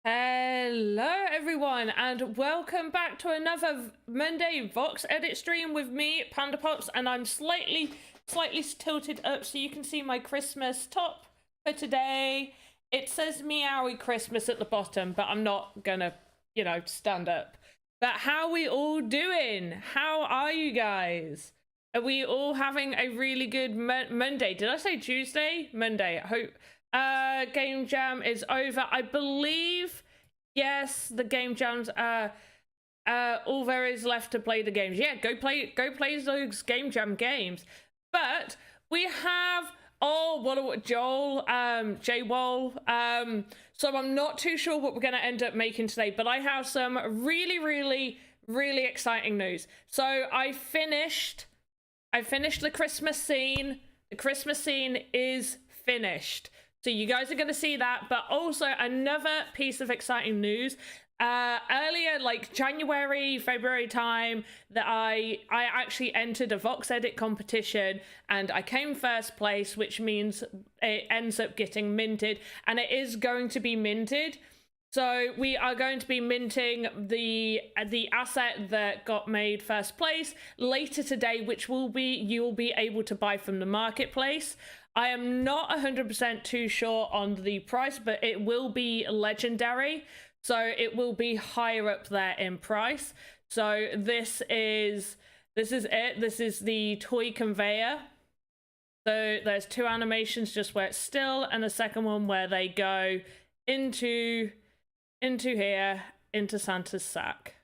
Hello everyone and welcome back to another Monday VoxEdit stream with me, Panda Pops, and I'm slightly tilted up so you can see my Christmas top for today. It says Meowie Christmas at the bottom, but I'm not gonna, stand up. But how are we all doing? How are you guys? Are we all having a really good Monday? Did I say Tuesday? Monday. I hope. Game jam is over, I believe. Yes, the game jams all there is left to play the games. Yeah, go play those game jam games. But we have Joel, J-Wall. So I'm not too sure what we're gonna end up making today, but I have some really exciting news. So I finished the Christmas scene. The Christmas scene is finished. So you guys are going to see that, but also another piece of exciting news. Earlier, like January, February time, that I actually entered a VoxEdit competition and I came first place, which means it ends up getting minted, and it is going to be minted. So we are going to be minting the asset that got made first place later today, which will be you'll be able to buy from the marketplace. I am not 100% too sure on the price, but it will be legendary, so it will be higher up there in price. So this is it. This is the toy conveyor. So there's two animations, just where it's still, and a second one where they go into here, into Santa's sack,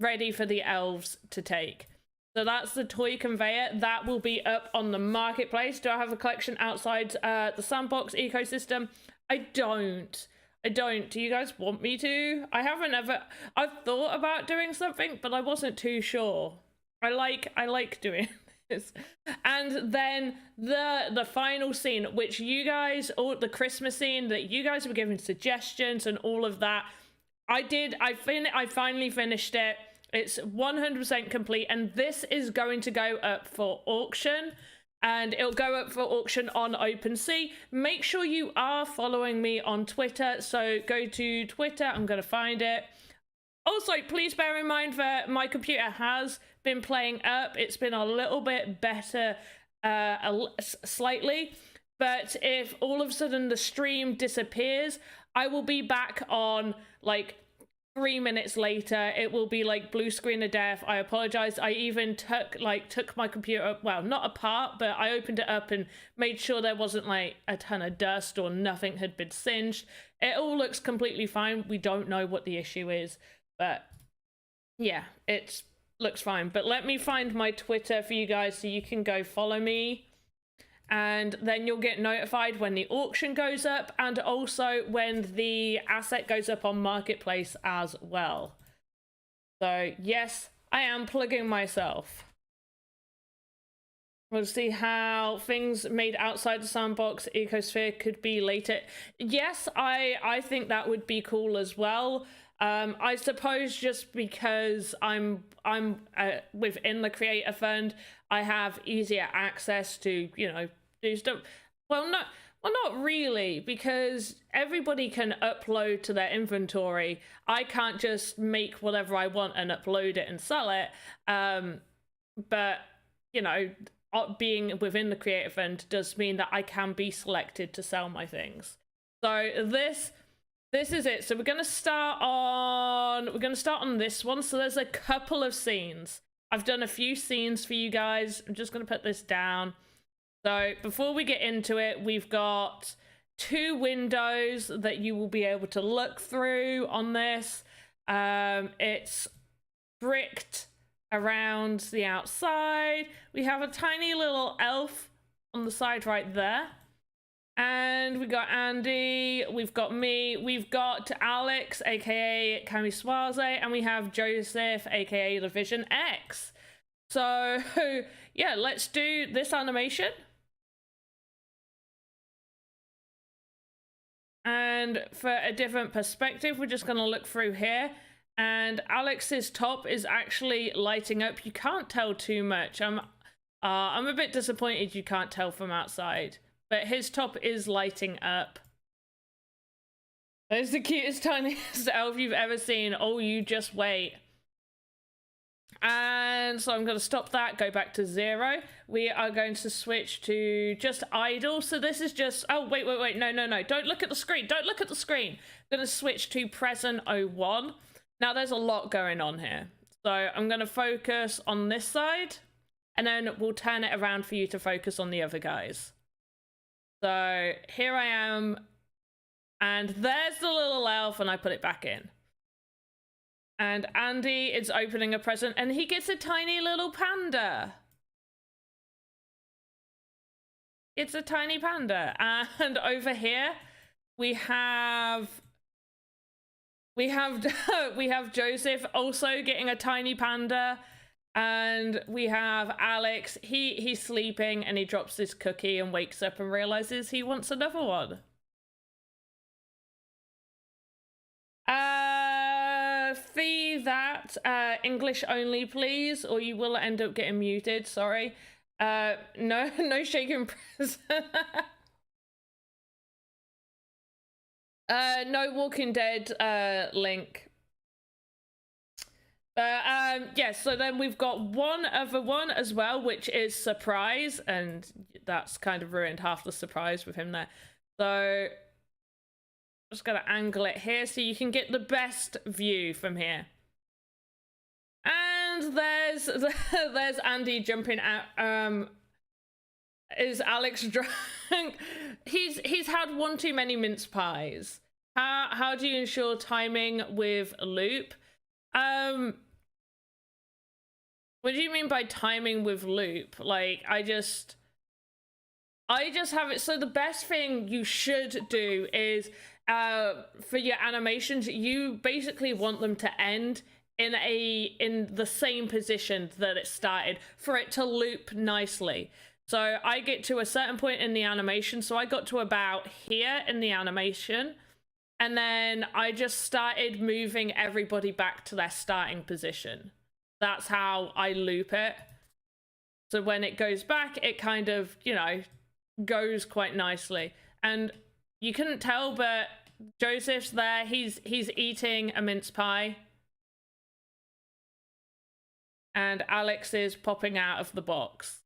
ready for the elves to take. So that's the toy conveyor. That will be up on the marketplace. Do I have a collection outside the Sandbox ecosystem? I don't. Do you guys want me to? I've thought about doing something, but I wasn't too sure. I like doing this. And then the final scene, which you guys, or the Christmas scene that you guys were giving suggestions and all of that, I finally finished it. It's 100% complete, and this is going to go up for auction, and it'll go up for auction on OpenSea. Make sure you are following me on Twitter, so go to Twitter. I'm going to find it. Also, please bear in mind that my computer has been playing up. It's been a little bit better slightly, but if all of a sudden the stream disappears, I will be back on like 3 minutes later. It will be like blue screen of death. I apologize. I even took my computer, well, not apart, but I opened it up and made sure there wasn't like a ton of dust or nothing had been singed. It all looks completely fine. We don't know what the issue is, but yeah, it looks fine. But let me find my Twitter for you guys so you can go follow me, and then you'll get notified when the auction goes up, and also when the asset goes up on marketplace as well. So yes, I am plugging myself. We'll see how things made outside the Sandbox ecosphere could be later. Yes, I think that would be cool as well. I suppose just because I'm within the creator fund, I have easier access to, do stuff. Well, not really, because everybody can upload to their inventory. I can't just make whatever I want and upload it and sell it. But being within the creator fund does mean that I can be selected to sell my things. So this is it. So we're gonna start on this one. So there's a couple of scenes. I've done a few scenes for you guys. I'm just gonna put this down. So before we get into it, we've got two windows that you will be able to look through on this. It's bricked around the outside. We have a tiny little elf on the side right there. And we got Andy, we've got me, we've got Alex, aka Cami Suarez, and we have Joseph, aka the Vision X. So yeah, let's do this animation. And for a different perspective, we're just gonna look through here. And Alex's top is actually lighting up. You can't tell too much. I'm a bit disappointed you can't tell from outside. But his top is lighting up. It's the cutest, tiniest elf you've ever seen. Oh, you just wait. And so I'm going to stop that, go back to 0. We are going to switch to just idle. So this is just, oh, wait. No. Don't look at the screen. Don't look at the screen. I'm going to switch to present 01. Now there's a lot going on here. So I'm going to focus on this side and then we'll turn it around for you to focus on the other guys. So here I am. And there's the little elf and I put it back in. And Andy is opening a present and he gets a tiny little panda. It's a tiny panda. And over here we have Joseph also getting a tiny panda. And we have Alex. He's sleeping and he drops this cookie and wakes up and realizes he wants another one. Fee that English only, please, or you will end up getting muted. Sorry. No shaking present. No Walking Dead link. Yeah, so then we've got one other one as well, which is surprise, and that's kind of ruined half the surprise with him there. So just gotta angle it here so you can get the best view from here. And there's Andy jumping out. Is Alex drunk? He's had one too many mince pies. How do you ensure timing with loop? What do you mean by timing with loop? Like, I just have it. So the best thing you should do is for your animations, you basically want them to end in the same position that it started for it to loop nicely. So I get to a certain point in the animation. So I got to about here in the animation. And then I just started moving everybody back to their starting position. That's how I loop it. So when it goes back, it kind of, you know, goes quite nicely. And you couldn't tell, but Joseph's there. He's eating a mince pie. And Alex is popping out of the box.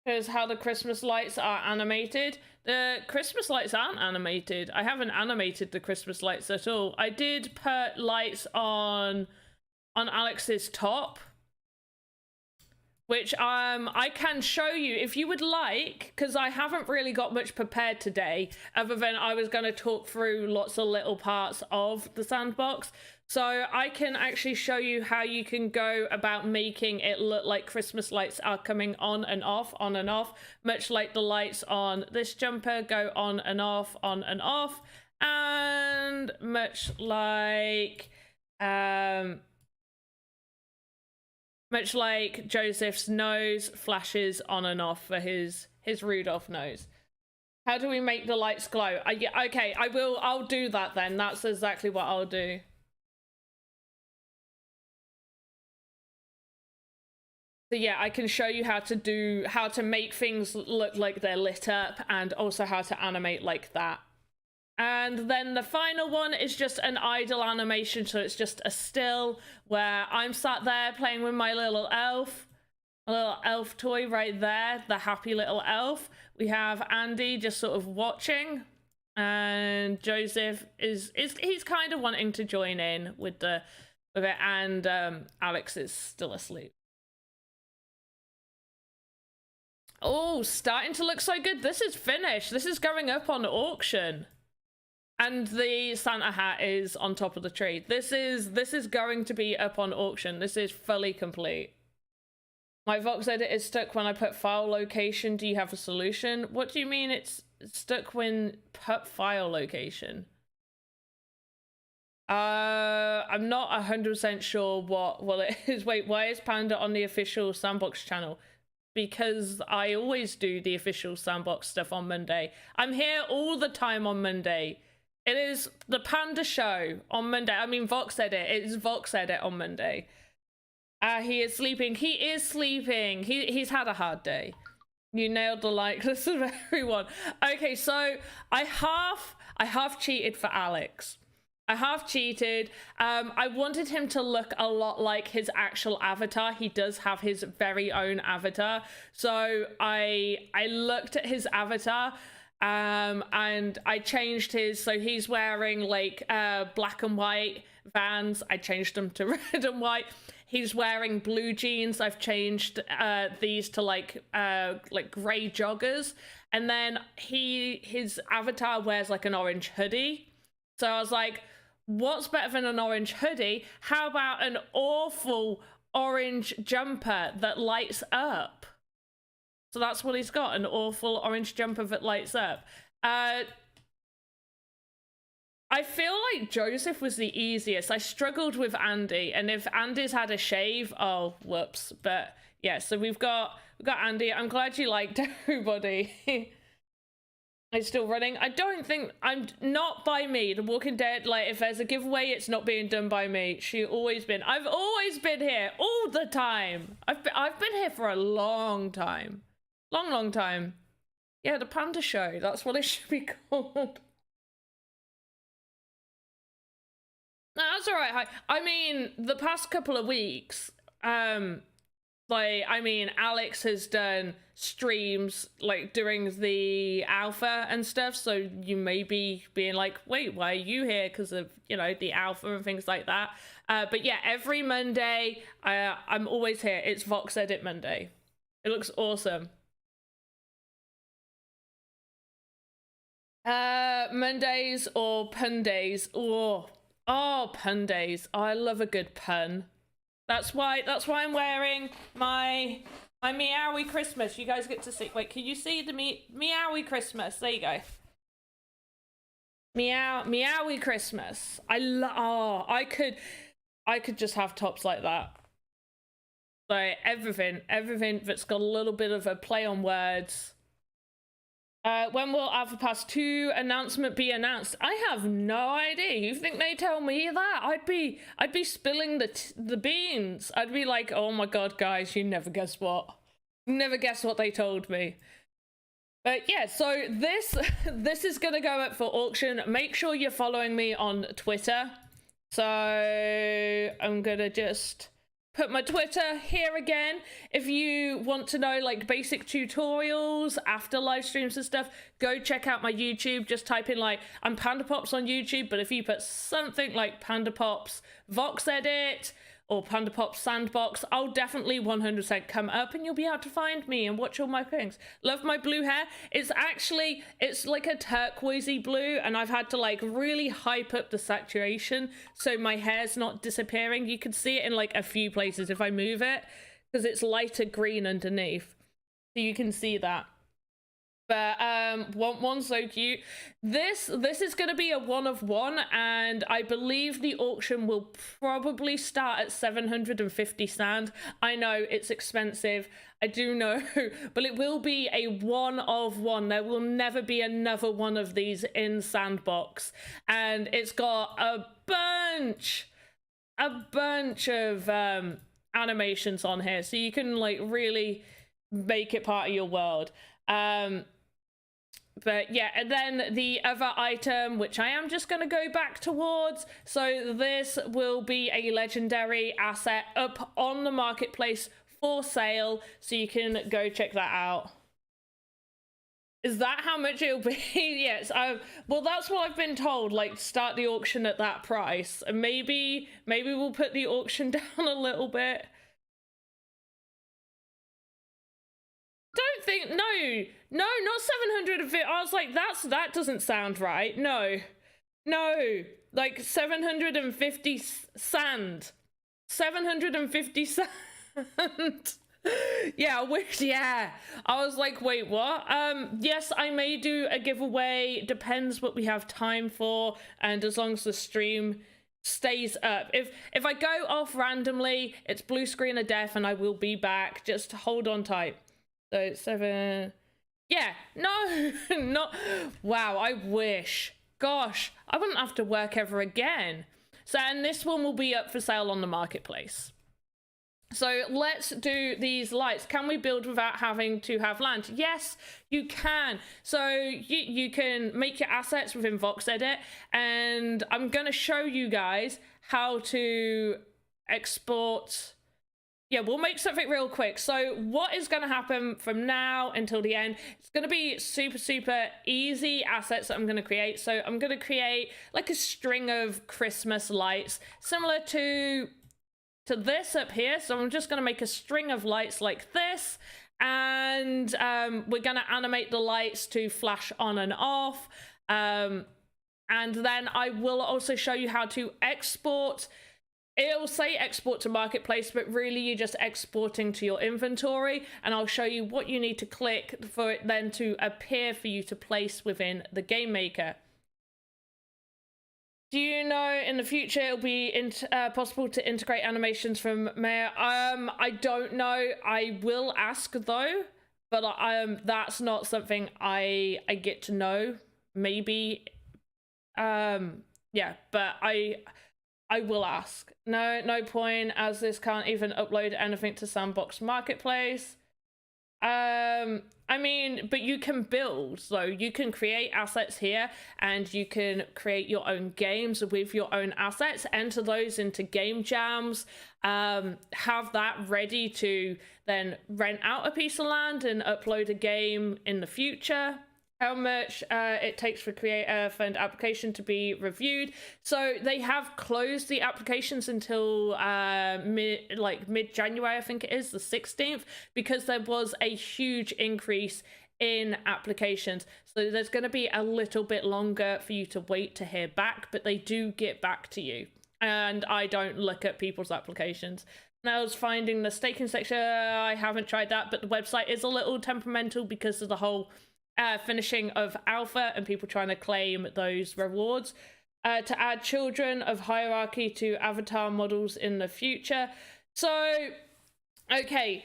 Here's how the Christmas lights are animated. The Christmas lights aren't animated. I haven't animated the Christmas lights at all. I did put lights on Alex's top, which I can show you if you would like, because I haven't really got much prepared today, other than I was going to talk through lots of little parts of the sandbox. So I can actually show you how you can go about making it look like Christmas lights are coming on and off, much like the lights on this jumper go on and off, and much like Joseph's nose flashes on and off for his Rudolph nose. How do we make the lights glow? Yeah, okay, I'll do that then. That's exactly what I'll do. So yeah, I can show you how to make things look like they're lit up, and also how to animate like that. And then the final one is just an idle animation, so it's just a still where I'm sat there playing with my little elf, a little elf toy right there, the happy little elf. We have Andy just sort of watching, and Joseph he's kind of wanting to join in with it, and Alex is still asleep. Oh, starting to look so good. This is finished. This is going up on auction. And the Santa hat is on top of the tree. This is going to be up on auction. This is fully complete. My VoxEdit is stuck when I put file location. Do you have a solution? What do you mean it's stuck when put file location? I'm not 100% sure what it is. Wait, why is Panda on the official Sandbox channel? Because I always do the official Sandbox stuff on Monday. I'm here all the time on Monday. It is the Panda Show on Monday. I mean, VoxEdit. It's VoxEdit on Monday. He is sleeping. He is sleeping. He's had a hard day. You nailed the like list of everyone. Okay, so I half cheated for Alex. I half cheated. I wanted him to look a lot like his actual avatar. He does have his very own avatar. So I looked at his avatar and I changed his, so he's wearing like black and white Vans. I changed them to red and white. He's wearing blue jeans. I've changed these to like gray joggers. And then his avatar wears like an orange hoodie. So I was like, what's better than an orange hoodie? How about an awful orange jumper that lights up? So that's what he's got, an awful orange jumper that lights up. I feel like Joseph was the easiest. I struggled with Andy, and if Andy's had a shave, oh, whoops. But yeah, so we've got Andy. I'm glad you liked everybody. It's still running. I don't think, I'm not by me. The Walking Dead, like if there's a giveaway, it's not being done by me. I've always been here all the time. I've been here for a long time. Long time. Yeah, the Panda Show. That's what it should be called. No, that's all right. I mean, the past couple of weeks, Alex has done streams like during the alpha and stuff, so you may be being like, wait, why are you here? Because of, you know, the alpha and things like that. But yeah, every Monday, I'm always here. It's VoxEdit Monday. It looks awesome. Mondays or pun days. Oh, pun days. Oh, I love a good pun. That's why I'm wearing my meowy Christmas. You guys get to see. Wait, can you see the meowy Christmas? There you go. Meowy Christmas. I could just have tops like that. So everything that's got a little bit of a play on words. When will Alpha Pass 2 announcement be announced? I have no idea. You think they tell me that? I'd be spilling the beans. I'd be like, oh my god, guys, you never guess what. Never guess what they told me. But yeah, so this is gonna go up for auction. Make sure you're following me on Twitter. So I'm gonna just put my Twitter here again. If you want to know like basic tutorials after live streams and stuff, go check out my YouTube. Just type in like, I'm Panda Pops on YouTube, but if you put something like Panda Pops VoxEdit or Panda Pops Sandbox, I'll definitely 100% come up and you'll be able to find me and watch all my things. Love my blue hair. It's like a turquoisey blue, and I've had to like really hype up the saturation so my hair's not disappearing. You can see it in like a few places if I move it, because it's lighter green underneath. So you can see that. But one's so cute. This is going to be a 1 of 1, and I believe the auction will probably start at 750 sand. I know it's expensive, I do know, but it will be a 1 of 1. There will never be another one of these in Sandbox, and it's got a bunch of animations on here, so you can like really make it part of your world. But yeah, and then the other item, which I am just going to go back towards, so this will be a legendary asset up on the marketplace for sale, so you can go check that out. Is that how much it'll be? Yes. Well, that's what I've been told, like start the auction at that price, and maybe we'll put the auction down a little bit. Don't think, no, not 750. I was like, that doesn't sound right. No, like 750 sand. 750 sand. Yeah, I wish, yeah. I was like, wait, what? Yes, I may do a giveaway. Depends what we have time for, and as long as the stream stays up. If I go off randomly, it's blue screen of death, and I will be back. Just hold on tight. So 7, yeah, no, not, wow, I wish, gosh, I wouldn't have to work ever again. So, and this one will be up for sale on the marketplace. So let's do these lights. Can we build without having to have land? Yes, you can. So you can make your assets within VoxEdit, and I'm going to show you guys how to export. Yeah, we'll make something real quick. So what is going to happen from now until the end? It's going to be super easy assets that I'm going to create. So I'm going to create like a string of Christmas lights similar to this up here. So I'm just going to make a string of lights like this, and we're going to animate the lights to flash on and off, and then I will also show you how to export. It'll say export to marketplace, but really you're just exporting to your inventory, and I'll show you what you need to click for it then to appear for you to place within the game maker. Do you know in the future it'll be possible to integrate animations from Maya? I don't know. I will ask though, but that's not something I get to know. Maybe, yeah, but I will ask. No point, as this can't even upload anything to Sandbox Marketplace. I mean, but you can build, so you can create assets here, and you can create your own games with your own assets, enter those into game jams, have that ready to then rent out a piece of land and upload a game in the future. How much it takes for creator fund application to be reviewed. So they have closed the applications until mid-January, I think it is, the 16th, because there was a huge increase in applications. So there's going to be a little bit longer for you to wait to hear back, but they do get back to you. And I don't look at people's applications. Now, I was finding the staking section. I haven't tried that, but the website is a little temperamental because of the whole finishing of alpha and people trying to claim those rewards. To add children of hierarchy to avatar models in the future. So, okay,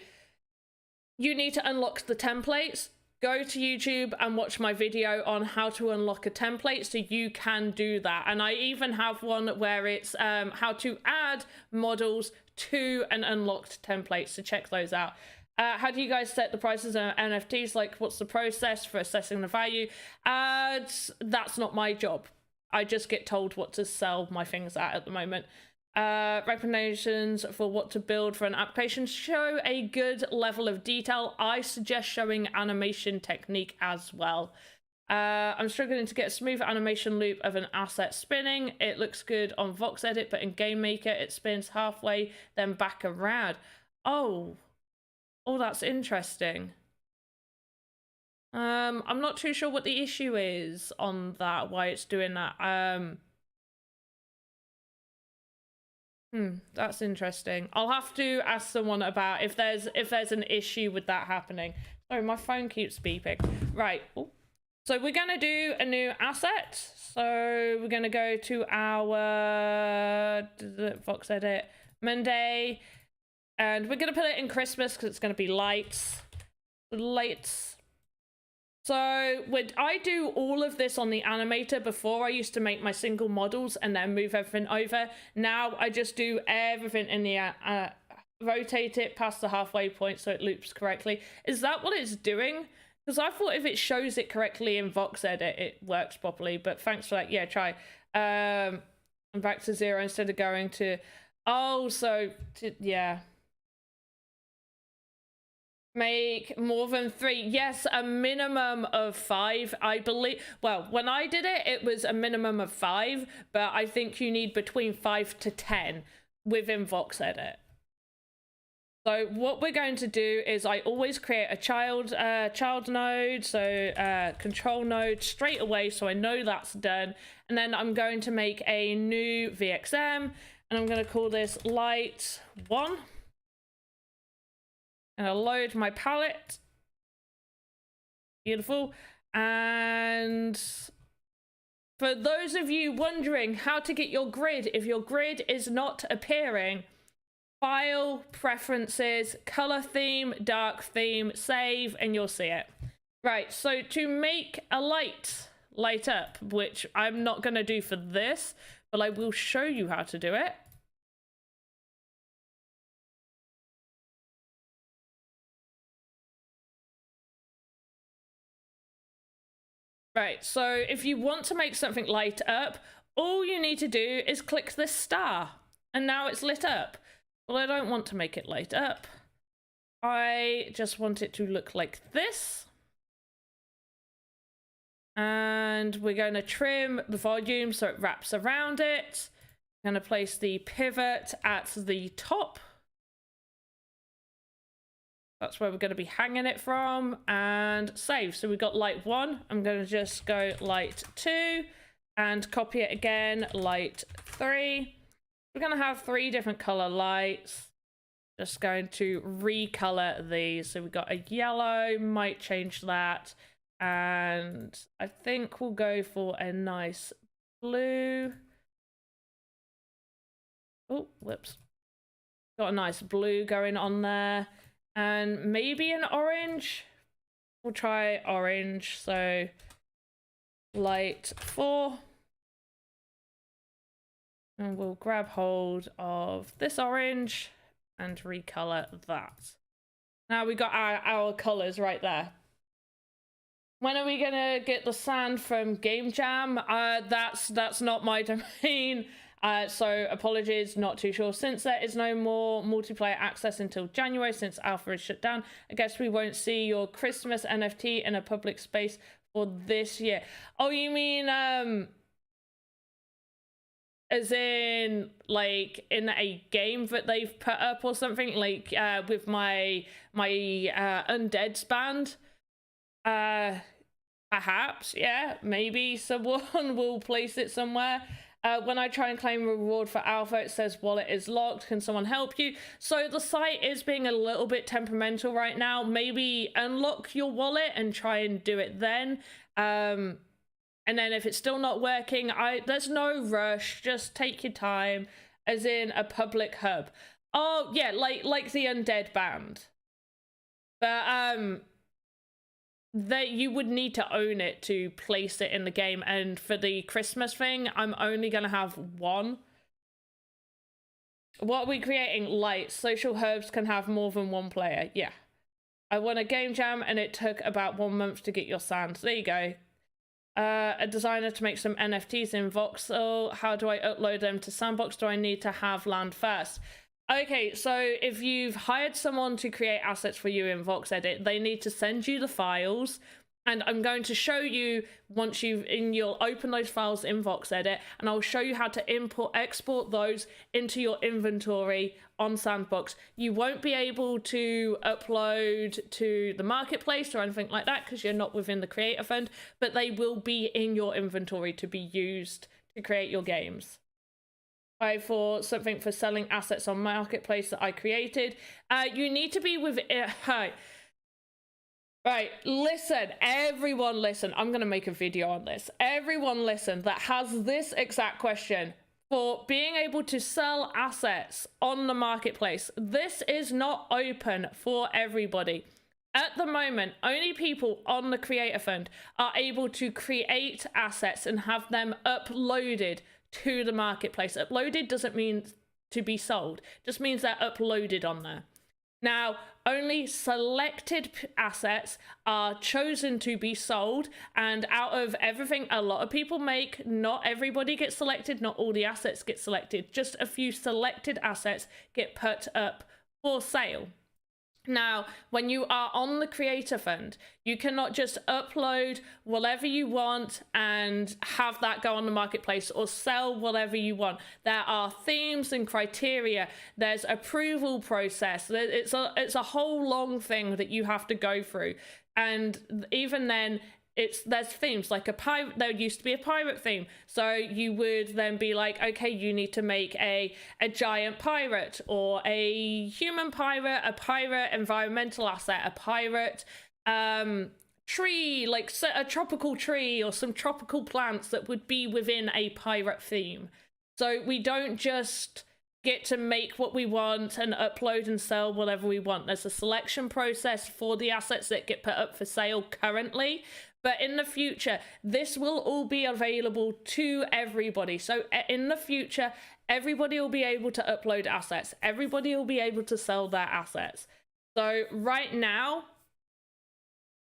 you need to unlock the templates. Go to YouTube and watch my video on how to unlock a template so you can do that. And I even have one where it's how to add models to an unlocked template, so check those out. How do you guys set the prices on NFTs? Like, what's the process for assessing the value? That's not my job. I just get told what to sell my things at the moment. Recommendations for what to build for an application. Show a good level of detail. I suggest showing animation technique as well. I'm struggling to get a smooth animation loop of an asset spinning. It looks good on VoxEdit, but in Game Maker, it spins halfway, then back around. Oh, that's interesting. I'm not too sure what the issue is on that, why it's doing that. That's interesting. I'll have to ask someone about if there's an issue with that happening. Sorry, my phone keeps beeping. Right. Ooh. So we're gonna do a new asset. So we're gonna go to our VoxEdit Monday. And we're going to put it in Christmas because it's going to be lights. So I do all of this on the animator. Before, I used to make my single models and then move everything over. Now I just do everything in the rotate it past the halfway point so it loops correctly. Is that what it's doing? Because I thought if it shows it correctly in VoxEdit, it works properly. But thanks for that. Yeah, try. I'm back to 0 instead of going to... Oh, so... yeah. Make more than 3. Yes, a minimum of 5, I believe. Well, when I did it, it was a minimum of 5, but I think you need between 5 to 10 within VoxEdit. So what we're going to do is I always create a child node, so control node straight away, so I know that's done. And then I'm going to make a new VXM, and I'm going to call this light 1. And I'll load my palette. Beautiful. And for those of you wondering how to get your grid, if your grid is not appearing, File, Preferences, Color Theme, Dark Theme, Save, and you'll see it. Right, so to make a light up, which I'm not going to do for this, but I will show you how to do it. Right, so if you want to make something light up, all you need to do is click this star, and now it's lit up. Well, I don't want to make it light up. I just want it to look like this. And we're going to trim the volume so it wraps around it. I'm going to place the pivot at the top. That's where we're going to be hanging it from, and save. So we've got light 1. I'm going to just go light 2 and copy it again, light 3. We're going to have 3 different color lights. Just going to recolor these. So we've got a yellow, might change that. And I think we'll go for a nice blue. Oh, whoops. Got a nice blue going on there. And maybe an orange. We'll try orange. So light 4. And we'll grab hold of this orange and recolor that. Now we got our colors right there. When are we gonna get the sand from Game Jam? That's not my domain. So apologies, not too sure. Since there is no more multiplayer access until January, since alpha is shut down, I guess we won't see your Christmas NFT in a public space for this year. Oh, you mean as in like in a game that they've put up or something, like with my Undead's band? Perhaps, yeah, maybe someone will place it somewhere. When I try and claim a reward for alpha, it says wallet is locked. Can someone help you? So the site is being a little bit temperamental right now. Maybe unlock your wallet and try and do it then. And then if it's still not working, there's no rush. Just take your time, as in a public hub. Oh yeah, like the Undead band. But that you would need to own it to place it in the game, and for the Christmas thing, I'm only gonna have 1. What are we creating? Lights. Social herbs can have more than 1 player. Yeah. I won a game jam and it took about 1 month to get your sand. There you go. A designer to make some NFTs in Voxel. How do I upload them to Sandbox? Do I need to have land first? Okay, so if you've hired someone to create assets for you in VoxEdit, they need to send you the files, and I'm going to show you once you'll open those files in VoxEdit, and I'll show you how to export those into your inventory on Sandbox. You won't be able to upload to the marketplace or anything like that because you're not within the creator fund, but they will be in your inventory to be used to create your games. For something for selling assets on marketplace that I created. You need to be with hi. Right, listen, everyone listen. I'm gonna make a video on this. Everyone listen that has this exact question. For being able to sell assets on the marketplace, this is not open for everybody. At the moment, only people on the creator fund are able to create assets and have them uploaded to the marketplace. Uploaded doesn't mean to be sold, just means they're uploaded on there. Now, only selected assets are chosen to be sold, and out of everything a lot of people make, not everybody gets selected, not all the assets get selected, just a few selected assets get put up for sale. Now, when you are on the creator fund, you cannot just upload whatever you want and have that go on the marketplace or sell whatever you want. There are themes and criteria. There's approval process. It's a whole long thing that you have to go through. And even then, there's themes like a pirate. There used to be a pirate theme, so you would then be like, okay, you need to make a giant pirate or a human pirate, a pirate environmental asset, a pirate tree, like a tropical tree or some tropical plants that would be within a pirate theme. So we don't just get to make what we want and upload and sell whatever we want. There's a selection process for the assets that get put up for sale currently. But in the future, this will all be available to everybody. So in the future, everybody will be able to upload assets. Everybody will be able to sell their assets. So right now,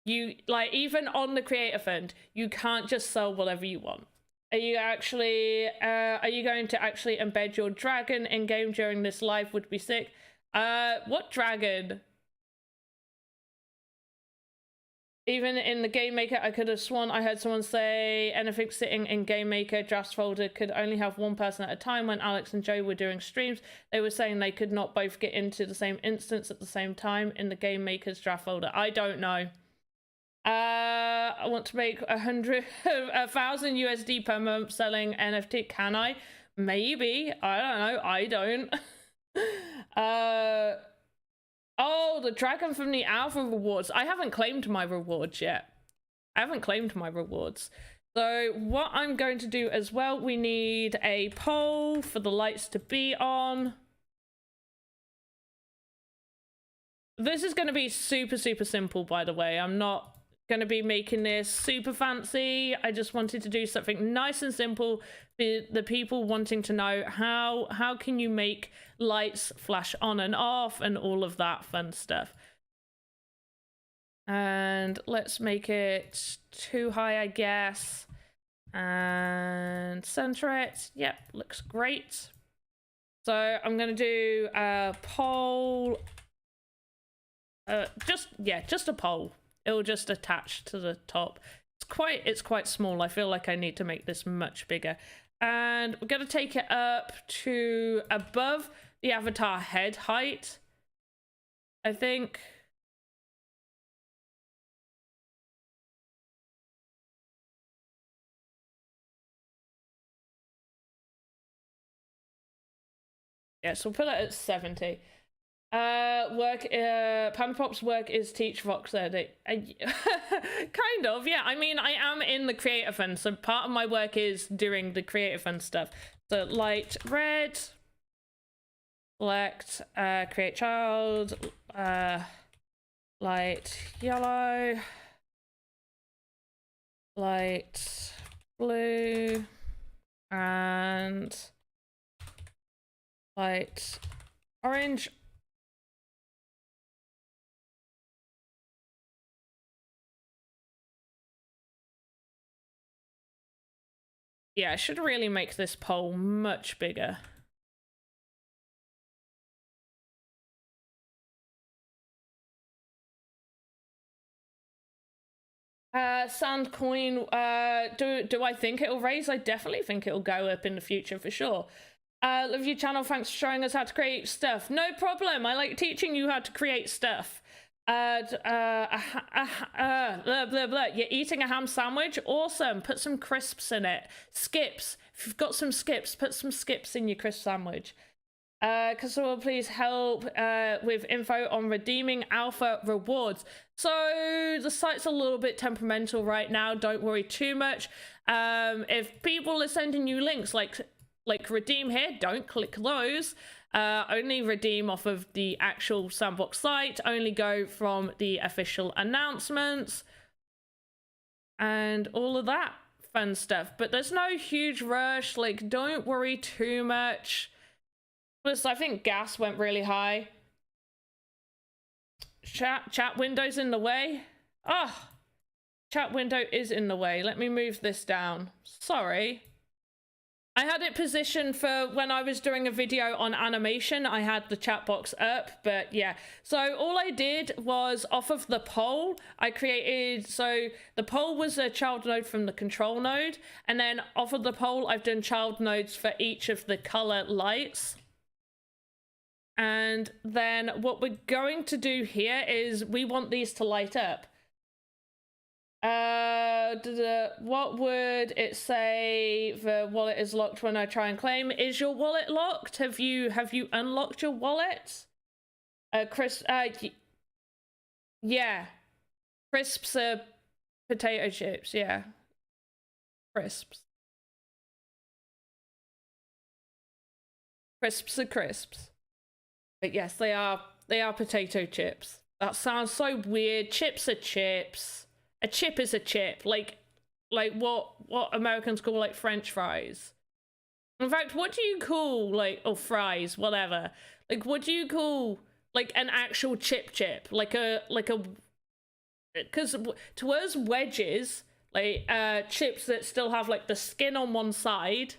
You like, even on the creator fund, you can't just sell whatever you want. Are you going to actually embed your dragon in game during this live? Would be sick. What dragon? Even in the Game Maker, I could have sworn I heard someone say anything sitting in Game Maker drafts folder could only have one person at a time. When Alex and Joe were doing streams, they were saying they could not both get into the same instance at the same time in the Game Maker's draft folder. I don't know. I want to make 1,000 USD per month selling NFT. Can I? Maybe. I don't know. I don't. Oh, the dragon from the alpha rewards. I haven't claimed my rewards yet. So what I'm going to do as well, we need a poll for the lights to be on. This is going to be super, super simple, by the way. I'm not going to be making this super fancy. I just wanted to do something nice and simple for the people wanting to know how can you make lights flash on and off and all of that fun stuff. And let's make it too high, I guess, and center it. Yep, looks great. So I'm going to do a poll. Just a poll. It'll just attach to the top. It's quite small. I feel like I need to make this much bigger. And we're going to take it up to above the avatar head height, I think. Yeah, so we'll put it at 70. Panpop's work is teach VoxEdit. Kind of, yeah. I mean, I am in the creator fund, so part of my work is doing the creator fund stuff. So light red, select, create child, light yellow, light blue, and light orange. Yeah, I should really make this poll much bigger. Sandcoin, do I think it'll raise? I definitely think it'll go up in the future for sure. Love your channel, thanks for showing us how to create stuff. No problem, I like teaching you how to create stuff. Blah, blah, blah. You're eating a ham sandwich? Awesome. Put some crisps in it. Skips. If you've got some skips, put some skips in your crisp sandwich. Customer, please help with info on redeeming alpha rewards. So the site's a little bit temperamental right now. Don't worry too much. If people are sending you links like redeem here, don't click those. Only redeem off of the actual Sandbox site, only go from the official announcements and all of that fun stuff. But there's no huge rush, like don't worry too much. Plus, I think gas went really high. Chat window's in the way. Ah, chat window is in the way. Let me move this down. Sorry. I had it positioned for when I was doing a video on animation. I had the chat box up, but yeah. So all I did was off of the poll, I created, so the poll was a child node from the control node. And then off of the poll, I've done child nodes for each of the color lights. And then what we're going to do here is we want these to light up. What would it say? The wallet is locked when I try and claim. Is your wallet locked? Have you unlocked your wallet? Chris, yeah. Crisps are potato chips, yeah. Crisps. Crisps are crisps. But yes, they are potato chips. That sounds so weird. Chips are chips. A chip is a chip, like what Americans call like French fries. In fact, what do you call like, or fries, whatever? Like, what do you call like an actual chip? Like a because to us wedges, like chips that still have like the skin on one side,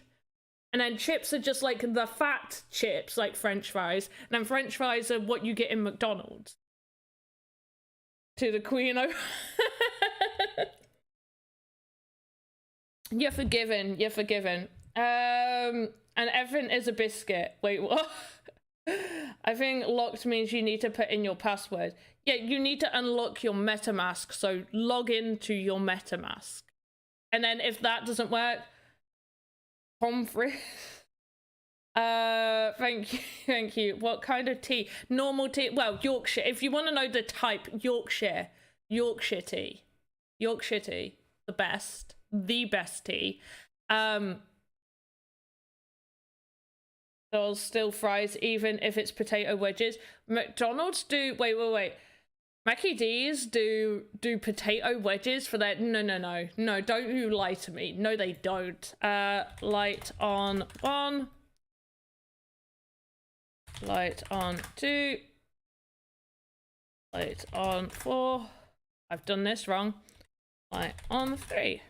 and then chips are just like the fat chips, like French fries, and then French fries are what you get in McDonald's. To the Queen of You're forgiven, you're forgiven. And everything is a biscuit. Wait, what? I think locked means you need to put in your password. Yeah, you need to unlock your MetaMask, so log into your MetaMask. And then if that doesn't work, Pomfrey. Thank you, thank you. What kind of tea? Normal tea? Well, Yorkshire. If you want to know the type, Yorkshire. Yorkshire tea. Yorkshire tea. The best tea. Those still fries, even if it's potato wedges. McDonald's do, wait. Mackie D's do potato wedges for their, no, don't you lie to me. No, they don't. Light on 1. Light on 2. Light on 4. I've done this wrong. Light on 3.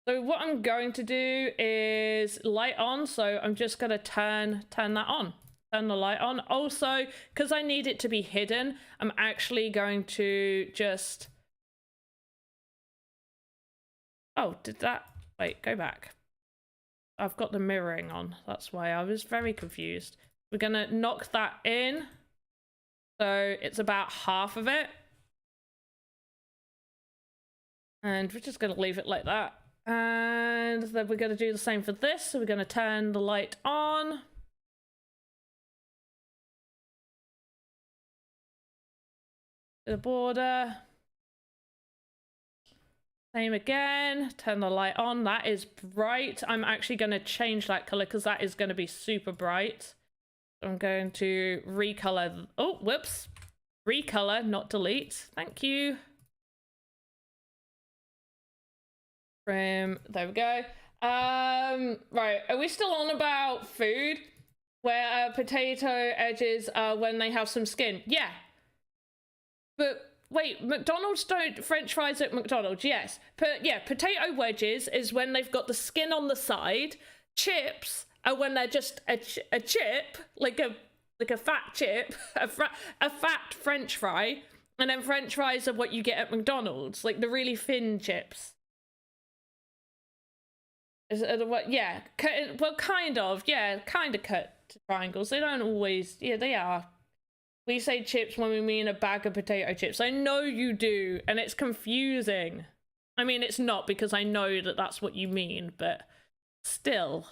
So what I'm going to do is light on, so I'm just going to turn that on. Turn the light on. Also, because I need it to be hidden, I'm actually going to just... Oh, did that... Wait, go back. I've got the mirroring on. That's why I was very confused. We're going to knock that in. So it's about half of it. And we're just going to leave it like that. And then we're going to do the same for this. So we're going to turn the light on. The border. Same again. Turn the light on. That is bright. I'm actually going to change that color because that is going to be super bright. So I'm going to recolor. Oh, whoops. Recolor, not delete. Thank you. There we go. Right, are we still on about food where potato edges are when they have some skin? Yeah, but wait, McDonald's don't French fries at McDonald's? Yes, but yeah, potato wedges is when they've got the skin on the side. Chips are when they're just a chip, like a fat chip, a fat French fry, and then French fries are what you get at McDonald's, like the really thin chips. Yeah, well, kind of cut to triangles. They don't always, yeah, they are. We say chips when we mean a bag of potato chips. I know you do, and it's confusing. I mean, it's not, because I know that that's what you mean, but still.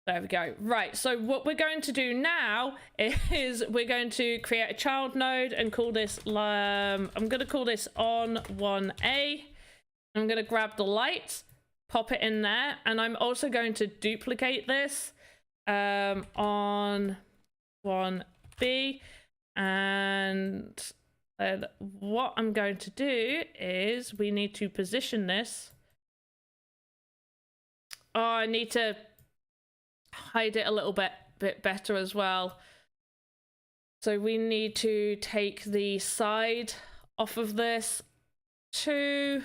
There we go. Right, so what we're going to do now is we're going to create a child node and call this, I'm going to call this on 1A. I'm going to grab the light, pop it in there, and I'm also going to duplicate this on 1B. And then what I'm going to do is we need to position this. Oh, I need to hide it a little bit better as well. So we need to take the side off of this too.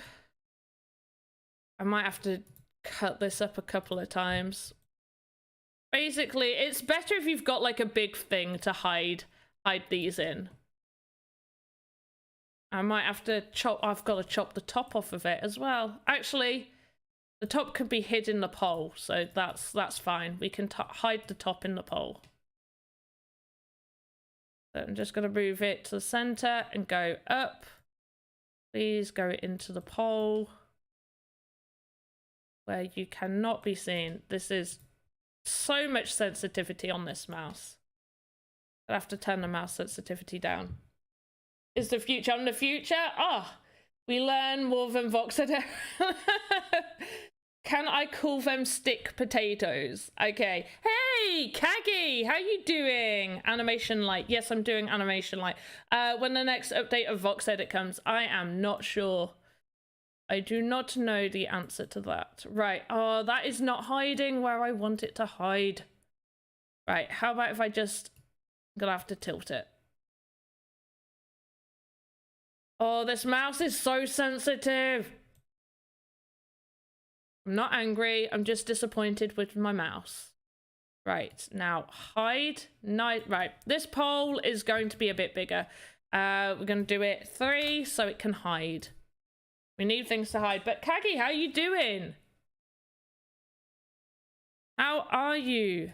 I might have to cut this up a couple of times. Basically, it's better if you've got like a big thing to hide these in. I might have to chop, I've got to chop the top off of it as well. Actually, the top could be hid in the pole, so that's fine. We can hide the top in the pole. So I'm just going to move it to the center and go up. Please go into the pole where you cannot be seen. This is so much sensitivity on this mouse. I have to turn the mouse sensitivity down. Is the future? I'm the future? Ah, oh, we learn more than VoxEdit. Can I call them stick potatoes? Okay. Hey, Kagi, how you doing? Animation light. Yes, I'm doing animation light. When the next update of VoxEdit comes, I am not sure. I do not know the answer to that. Right. Oh, that is not hiding where I want it to hide. Right. How about if I just... I'm gonna have to tilt it. Oh, this mouse is so sensitive. I'm not angry. I'm just disappointed with my mouse. Right, now hide. No, right. This pole is going to be a bit bigger. We're going to do it 3 so it can hide. We need things to hide. But Kagi, how you doing? How are you?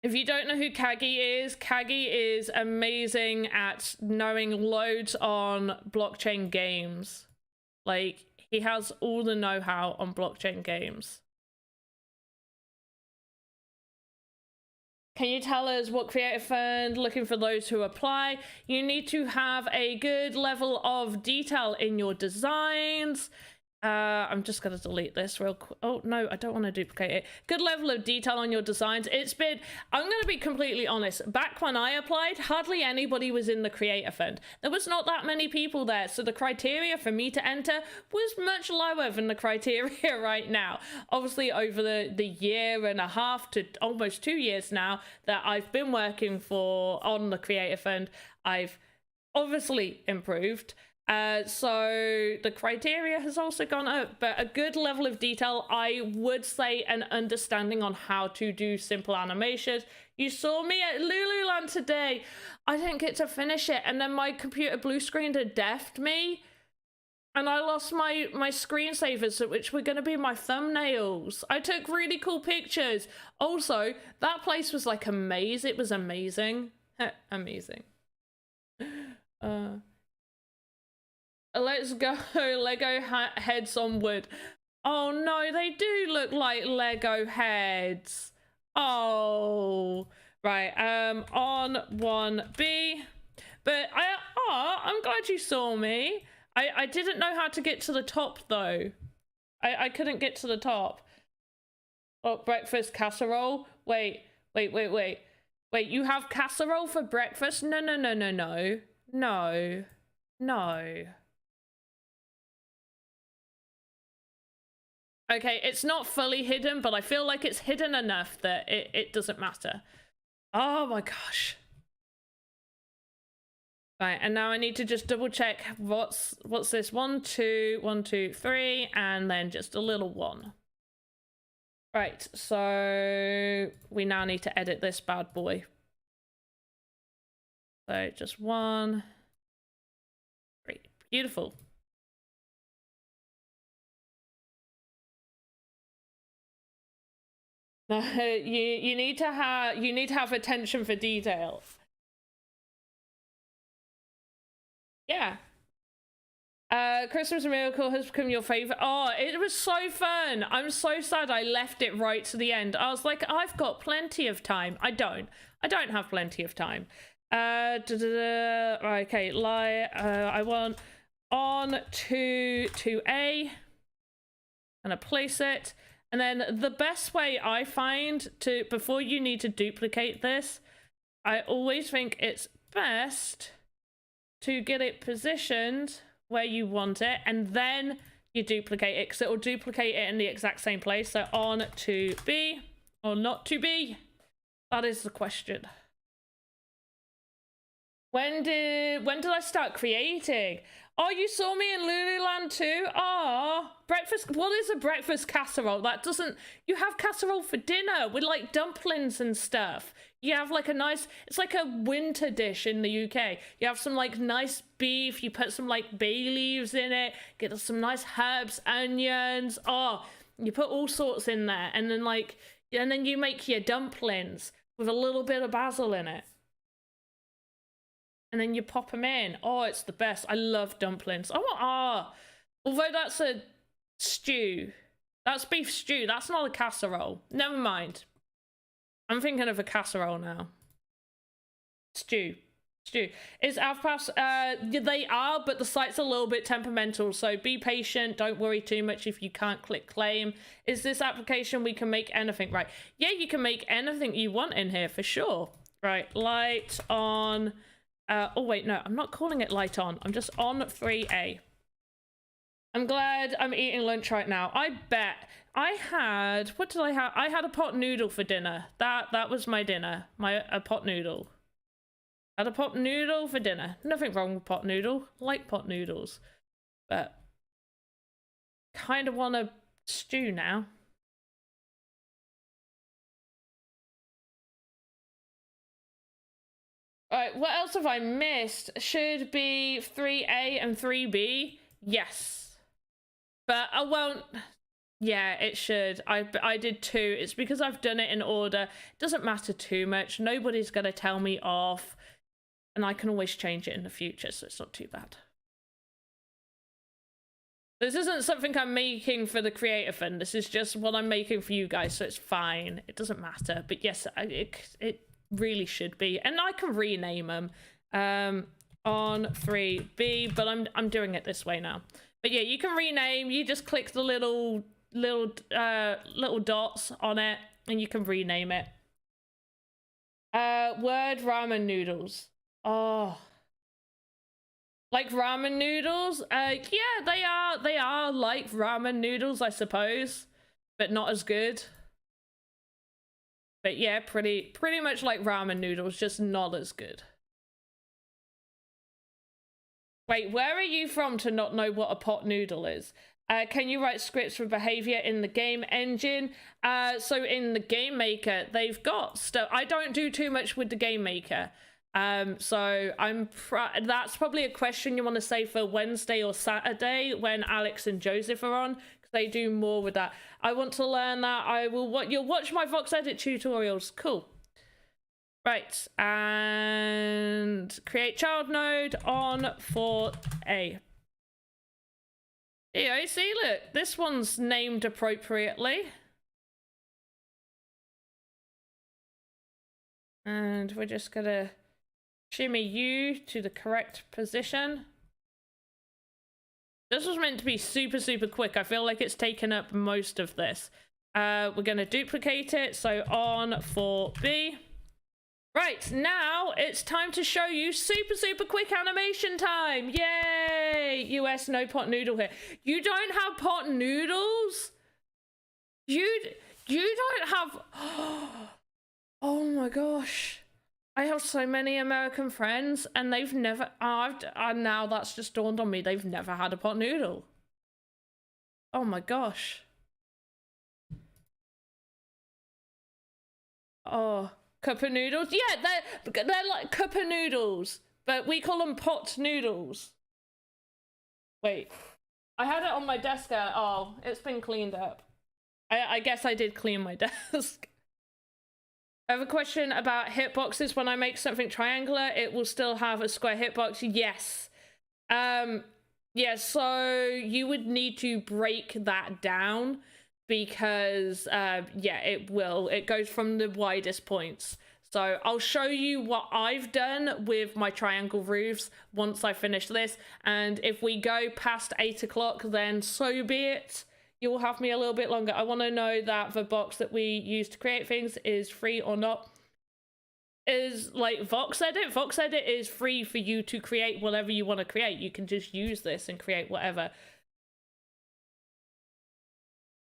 If you don't know who Kagi is amazing at knowing loads on blockchain games. Like, he has all the know-how on blockchain games. Can you tell us what creative fund looking for those who apply? You need to have a good level of detail in your designs. I'm just going to delete this real quick. Oh, no, I don't want to duplicate it. Good level of detail on your designs. It's been, I'm going to be completely honest. Back when I applied, hardly anybody was in the creator fund. There was not that many people there. So the criteria for me to enter was much lower than the criteria right now. Obviously, over the year and a half to almost 2 years now that I've been working on the creator fund, I've obviously improved. So the criteria has also gone up, but a good level of detail, I would say, an understanding on how to do simple animations. You saw me at Lululand today. I didn't get to finish it, and then my computer blue screened and deafed me, and I lost my screensavers, which were going to be my thumbnails. I took really cool pictures. Also, that place was like amazing. It was amazing. Amazing. Let's go Lego heads on wood. Oh no, they do look like Lego heads. Oh, right. On 1B. But I'm glad you saw me. I didn't know how to get to the top though. I couldn't get to the top. Oh, breakfast casserole. Wait, you have casserole for breakfast? No. Okay, it's not fully hidden, but I feel like it's hidden enough that it doesn't matter. Oh my gosh. Right, and now I need to just double check what's this? 1, 2, 1, 2, 3, and then just a little 1. Right, so we now need to edit this bad boy. So just 1. Great, beautiful. you need to have attention for detail. Yeah. Christmas Miracle has become your favorite. Oh, it was so fun. I'm so sad I left it right to the end. I was like, I've got plenty of time. I don't have plenty of time. Okay, I want on to A. And I place it. And then the best way I find to, before you need to duplicate this, I always think it's best to get it positioned where you want it, and then you duplicate it, because it will duplicate it in the exact same place. So on to B, or not to B? That is the question. When did I start creating? Oh, you saw me in Lululand too? Oh, breakfast. What is a breakfast casserole? That doesn't, you have casserole for dinner with like dumplings and stuff. You have like a nice, it's like a winter dish in the UK. You have some like nice beef, you put some like bay leaves in it, get some nice herbs, onions. Oh, you put all sorts in there. And then like, and then you make your dumplings with a little bit of basil in it. And then you pop them in. Oh, it's the best. I love dumplings. Oh, although that's a stew. That's beef stew. That's not a casserole. Never mind. I'm thinking of a casserole now. Stew. Is AvPass? They are, but the site's a little bit temperamental, so be patient. Don't worry too much if you can't click claim. Is this application we can make anything? Right. Yeah, you can make anything you want in here for sure. Right. Light on. Oh wait, no, I'm not calling it light on. I'm just on 3A. I'm glad I'm eating lunch right now. I bet I had, what did I have? I had a pot noodle for dinner. That was my dinner, a pot noodle. Had a pot noodle for dinner. Nothing wrong with pot noodle. Like pot noodles. But kind of want a stew now. Alright, what else have I missed? Should be 3A and 3B. Yes. But I won't... Yeah, it should. I did 2. It's because I've done it in order. It doesn't matter too much. Nobody's going to tell me off. And I can always change it in the future, so it's not too bad. This isn't something I'm making for the creator fund. This is just what I'm making for you guys, so it's fine. It doesn't matter. But yes, it really should be. And I can rename them on 3B, but I'm doing it this way now. But yeah, you can rename. You just click the little dots on it, and you can rename it. Word ramen noodles. Oh, like ramen noodles? Yeah, they are like ramen noodles, I suppose, but not as good. But yeah, pretty much like ramen noodles, just not as good. Wait, where are you from to not know what a pot noodle is? Can you write scripts for behavior in the game engine? So in the game maker, they've got stuff. I don't do too much with the game maker. So that's probably a question you want to say for Wednesday or Saturday when Alex and Joseph are on, because they do more with that. I want to learn that. You'll watch my VoxEdit tutorials. Cool. Right, and create child node on 4A. Yeah, see, look, this one's named appropriately. And we're just gonna shimmy you to the correct position. This was meant to be super quick. I feel like it's taken up most of this. We're gonna duplicate it, so on 4B. Right, now it's time to show you super quick animation time. Yay! US no pot noodle here. You don't have pot noodles? You don't have... Oh my gosh. I have so many American friends and they've never... and now that's just dawned on me. They've never had a pot noodle. Oh my gosh. Oh... Cup of noodles? Yeah, they're like cup of noodles, but we call them pot noodles. Wait, I had it on my desk. Oh, it's been cleaned up. I guess I did clean my desk. I have a question about hitboxes. When I make something triangular, it will still have a square hitbox. Yes. Yeah, so you would need to break that down. Because yeah, it goes from the widest points. So I'll show you what I've done with my triangle roofs once I finish this, and if we go past 8 o'clock, then so be it. You will have me a little bit longer. I want to know that the box that we use to create things is free or not. Is like VoxEdit. VoxEdit is free for you to create whatever you want to create. You can just use this and create whatever.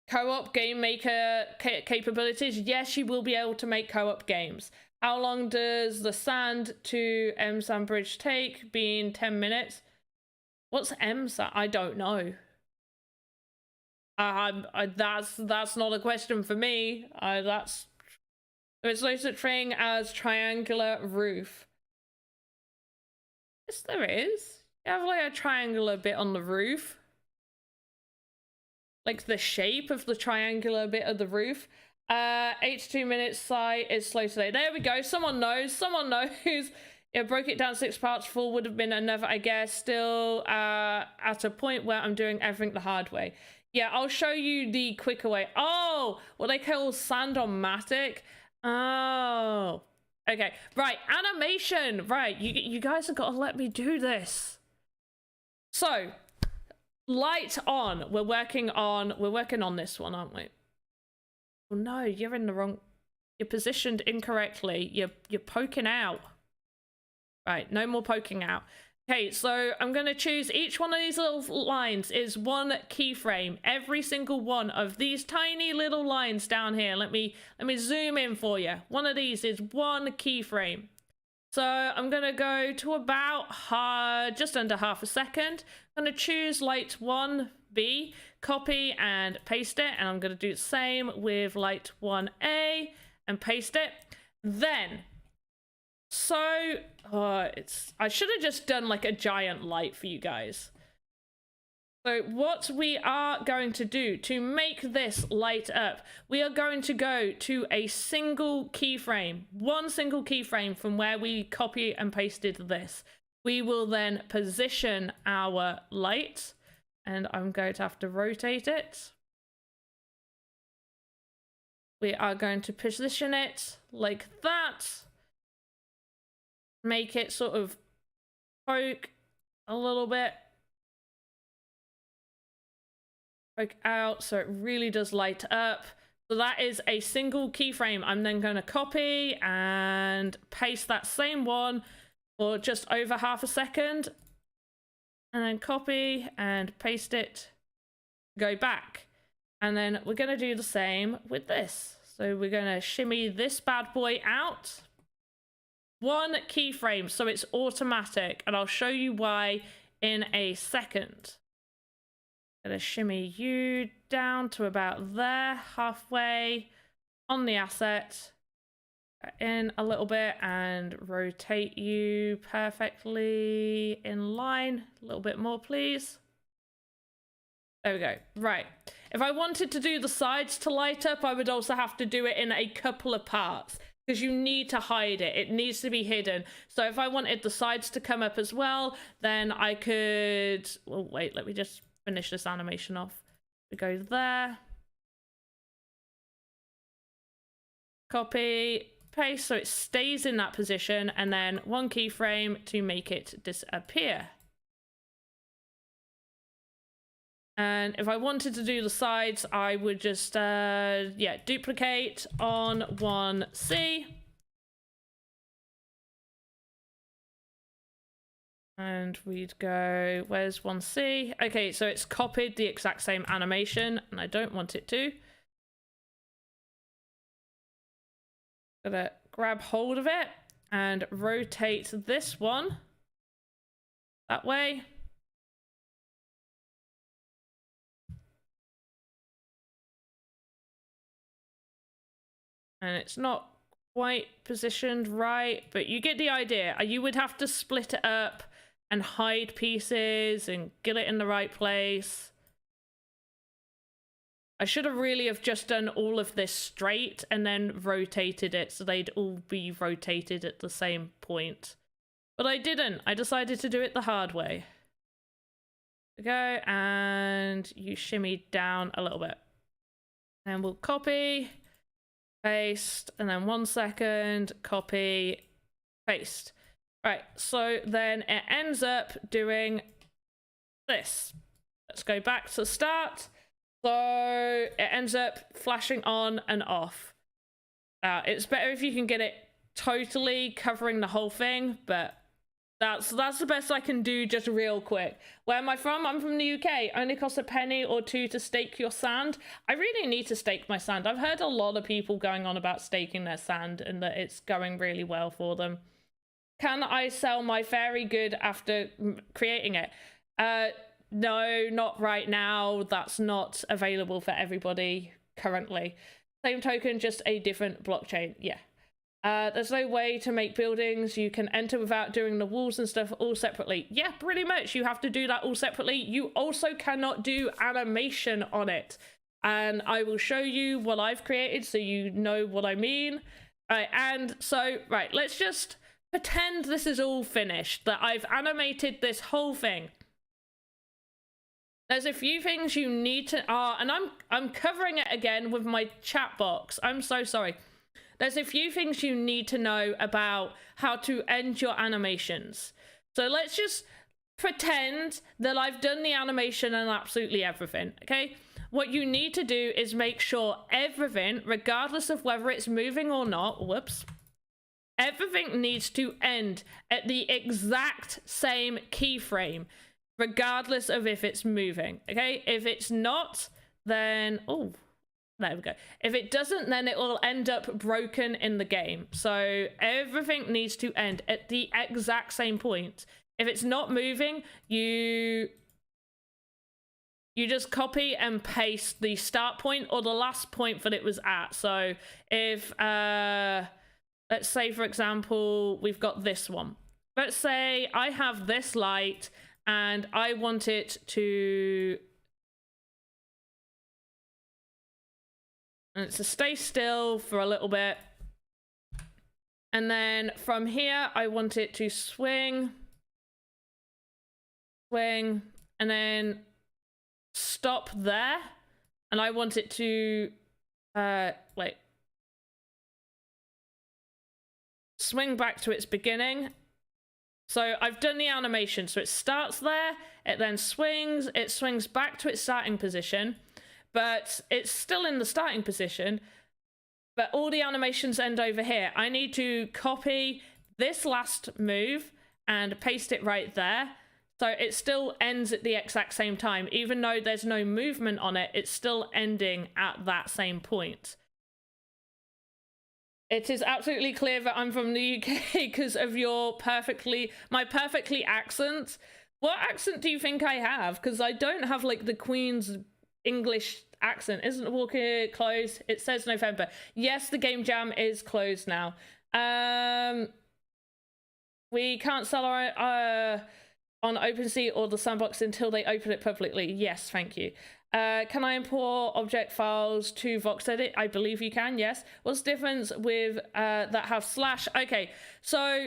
Co-op game maker capabilities. Yes, you will be able to make co-op games. How long does the sand to MSAN bridge take? Being 10 minutes. What's MSAN? I don't know. That's not a question for me. It's no such thing as triangular roof. Yes, there is. You have like a triangular bit on the roof. Like the shape of the triangular bit of the roof. 82 minutes site is slow today. There we go. Someone knows. It broke it down 6 parts. 4 would have been another, I guess. Still at a point where I'm doing everything the hard way. Yeah, I'll show you the quicker way. Oh, what they call Sand-O-Matic. Oh, okay. Right, animation. Right, you guys have got to let me do this. So, light on. We're working on this one, aren't we? Oh no, you're in the wrong. You're positioned incorrectly. You're poking out. Right, no more poking out. Okay, so I'm going to choose each one of these little lines is one keyframe. Every single one of these tiny little lines down here. Let me zoom in for you. One of these is one keyframe. So I'm going to go to about just under half a second. I'm going to choose light 1B, copy and paste it. And I'm going to do the same with light 1A and paste it. Then, I should have just done like a giant light for you guys. So what we are going to do to make this light up, we are going to go to a single keyframe, one single keyframe from where we copy and pasted this. We will then position our light, and I'm going to have to rotate it. We are going to position it like that. Make it sort of poke a little bit. Poke out so it really does light up. So that is a single keyframe. I'm then going to copy and paste that same one for just over half a second. And then copy and paste it. Go back. And then we're going to do the same with this. So we're going to shimmy this bad boy out. One keyframe, so it's automatic. And I'll show you why in a second. Gonna shimmy you down to about there, halfway on the asset, in a little bit, and rotate you perfectly in line. A little bit more, please. There we go. Right. If I wanted to do the sides to light up, I would also have to do it in a couple of parts, because you need to hide it. It needs to be hidden. So if I wanted the sides to come up as well, then I could... Well, wait, let me just finish this animation off. We go there. Copy, paste, so it stays in that position, and then one keyframe to make it disappear. And if I wanted to do the sides, I would just, duplicate on 1C. And we'd go, where's 1C? Okay, so it's copied the exact same animation, and I don't want it to. Gonna grab hold of it and rotate this one that way. And it's not quite positioned right, but you get the idea. You would have to split it up and hide pieces and get it in the right place. I should have really have just done all of this straight and then rotated it so they'd all be rotated at the same point. But I didn't. I decided to do it the hard way. There we go, and you shimmy down a little bit. And we'll copy, paste, and then 1 second, copy, paste. Right, so then it ends up doing this. Let's go back to start. So it ends up flashing on and off. It's better if you can get it totally covering the whole thing, but that's the best I can do just real quick. Where am I from? I'm from the UK. Only costs a penny or two to stake your sand. I really need to stake my sand. I've heard a lot of people going on about staking their sand and that it's going really well for them. Can I sell my fairy good after creating it? No, not right now. That's not available for everybody currently. Same token, just a different blockchain. Yeah. There's no way to make buildings you can enter without doing the walls and stuff all separately. Yeah, pretty much. You have to do that all separately. You also cannot do animation on it. And I will show you what I've created so you know what I mean. And so, right, let's just pretend this is all finished, that I've animated this whole thing. There's a few things you need to, and I'm covering it again with my chat box. I'm so sorry. There's a few things you need to know about how to end your animations. So let's just pretend that I've done the animation and absolutely everything, okay? What you need to do is make sure everything, regardless of whether it's moving or not, whoops, everything needs to end at the exact same keyframe, regardless of if it's moving, okay? If it's not, then, oh, There we go. If it doesn't, then it will end up broken in the game. So everything needs to end at the exact same point. If it's not moving, you just copy and paste the start point or the last point that it was at. So if, let's say, for example, we've got this one. Let's say I have this light and I want it to... and it's to stay still for a little bit. And then from here, I want it to swing, and then stop there. And I want it to, swing back to its beginning. So I've done the animation. So it starts there, it then swings, it swings back to its starting position. But it's still in the starting position, but all the animations end over here. I need to copy this last move and paste it right there. So it still ends at the exact same time. Even though there's no movement on it, it's still ending at that same point. It is absolutely clear that I'm from the UK because of my perfectly accent. What accent do you think I have? Because I don't have like the Queen's English accent. Isn't Walker closed? It says November. Yes, the game jam is closed now. We can't sell our on OpenSea or the Sandbox until they open it publicly. Yes, thank you. Can I import object files to VoxEdit? I believe you can, yes. What's the difference with that have slash? Okay, so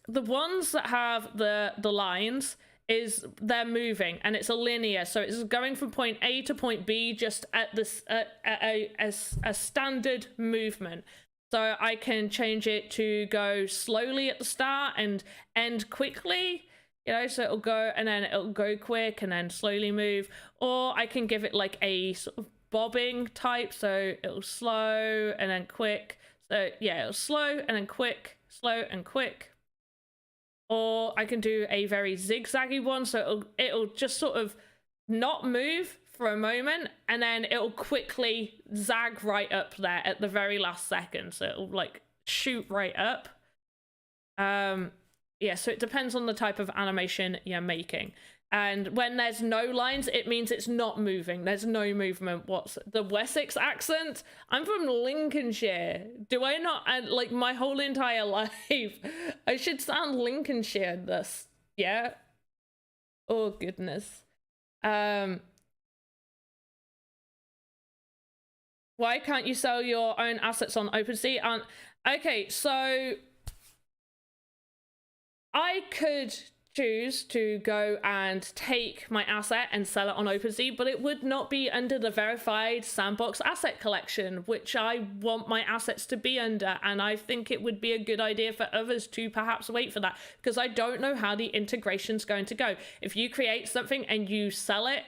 the ones that have the lines is they're moving and it's a linear, so it's going from point A to point B just at this a standard movement. So I can change it to go slowly at the start and end quickly, you know, so it'll go and then it'll go quick and then slowly move, or I can give it like a sort of bobbing type, so it'll slow and then quick. So yeah, it'll slow and then quick, slow and quick. Or I can do a very zigzaggy one, so it'll just sort of not move for a moment and then it'll quickly zag right up there at the very last second, so it'll like shoot right up. Yeah, so it depends on the type of animation you're making. And when there's no lines, it means it's not moving. There's no movement. What's the Wessex accent? I'm from Lincolnshire. Do I not? Like my whole entire life, I should sound Lincolnshire this. Yeah. Oh goodness. Why can't you sell your own assets on OpenSea? Okay, so I could choose to go and take my asset and sell it on OpenSea, but it would not be under the verified Sandbox asset collection, which I want my assets to be under, and I think it would be a good idea for others to perhaps wait for that, because I don't know how the integration's going to go. If you create something and you sell it,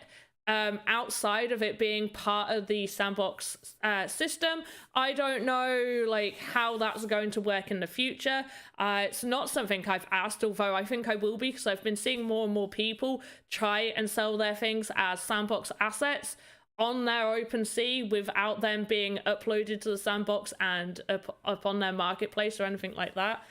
outside of it being part of the Sandbox system, I don't know like how that's going to work in the future. It's not something I've asked, although I think I will be, because I've been seeing more and more people try and sell their things as Sandbox assets on their OpenSea without them being uploaded to the Sandbox and up on their marketplace or anything like that.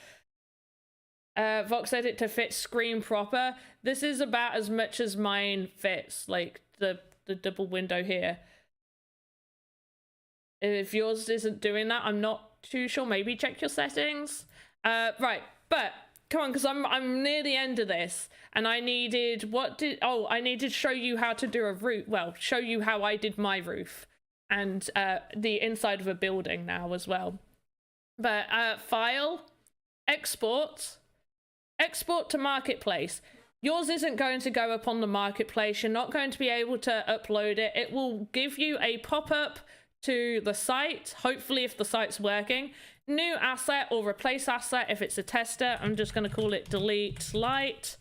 VoxEdit to fit screen proper. This is about as much as mine fits, like the double window here. If yours isn't doing that, I'm not too sure. Maybe check your settings. Right, but come on, because I'm near the end of this, and I needed I needed to show you how to do a roof. Well, show you how I did my roof and the inside of a building now as well. But file, export to marketplace. Yours isn't going to go up on the marketplace. You're not going to be able to upload it. It will give you a pop-up to the site, hopefully if the site's working. New asset or replace asset if it's a tester. I'm just going to call it delete light.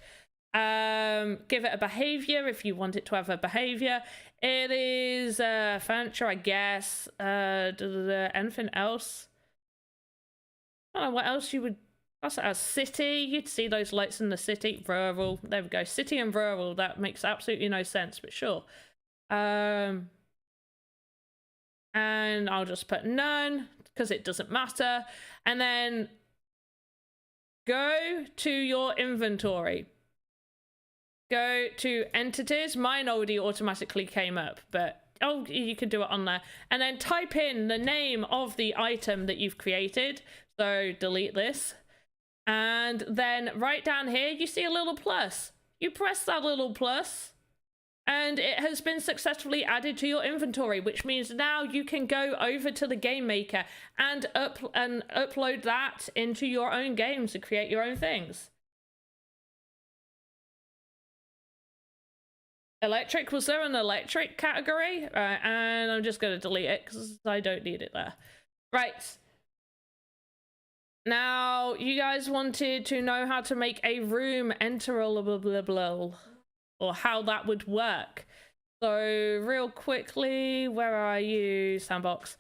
Give it a behavior if you want it to have a behavior. It is furniture, I guess. Anything else? I don't know what else you would... That's a city. You'd see those lights in the city. Rural. There we go. City and rural. That makes absolutely no sense, but sure. And and I'll just put none because it doesn't matter. And then go to your inventory. Go to entities. Mine already automatically came up, but oh, you can do it on there. And then type in the name of the item that you've created. So delete this. And then right down here, you see a little plus. You press that little plus, and it has been successfully added to your inventory, which means now you can go over to the game maker and upload that into your own game to create your own things. Electric, was there an electric category? Right, and I'm just going to delete it because I don't need it there. Right. Now, you guys wanted to know how to make a room enterable, or how that would work. So real quickly, where are you? Sandbox.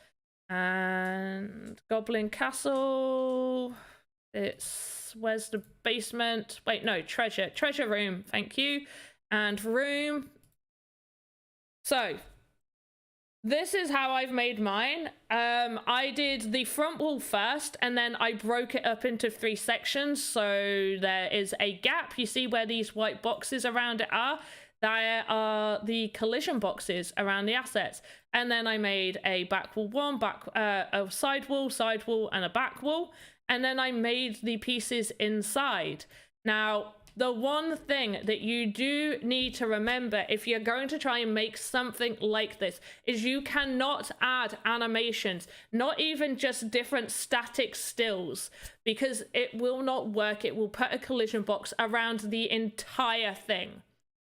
And Goblin Castle. Where's the basement? Wait, no, treasure room, thank you. And room. So this is how I've made mine. I did the front wall first, and then I broke it up into 3 sections. So there is a gap. You see where these white boxes around it are? There are the collision boxes around the assets. And then I made a back wall 1, a side wall, and a back wall. And then I made the pieces inside. Now, the one thing that you do need to remember if you're going to try and make something like this is you cannot add animations, not even just different static stills, because it will not work. It will put a collision box around the entire thing.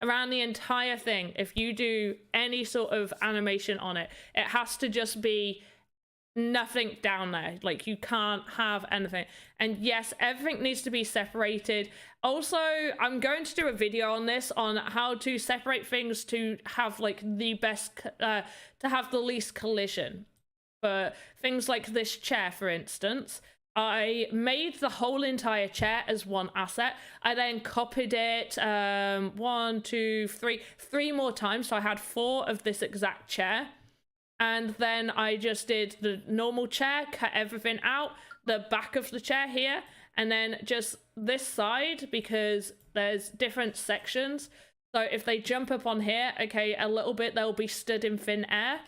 If you do any sort of animation on it, it has to just be nothing down there. Like, you can't have anything. And yes, everything needs to be separated. Also, I'm going to do a video on this, on how to separate things to have like the best to have the least collision. For things like this chair, for instance, I made the whole entire chair as one asset. I then copied it 1, 2, 3 more times, so I had 4 of this exact chair. And then I just did the normal chair, cut everything out, the back of the chair here, and then just this side, because there's different sections. So if they jump up on here, okay, a little bit they'll be stood in thin air,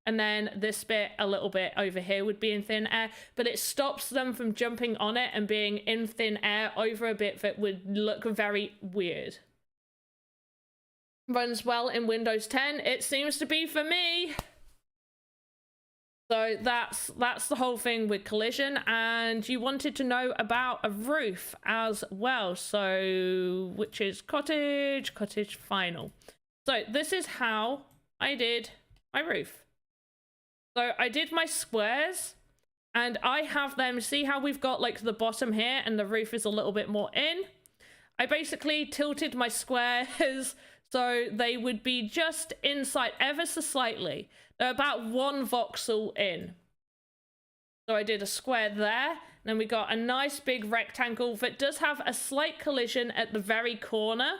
and then this bit a little bit over here would be in thin air, but it stops them from jumping on it and being in thin air over a bit that would look very weird. Runs well in Windows 10. It seems to be for me. So that's the whole thing with collision. And you wanted to know about a roof as well, so which is cottage final. So this is how I did my roof. So I did my squares, and I have them, see how we've got like the bottom here and the roof is a little bit more in. I basically tilted my squares so they would be just inside ever so slightly. They're about 1 voxel in. So I did a square there, and then we got a nice big rectangle that does have a slight collision at the very corner.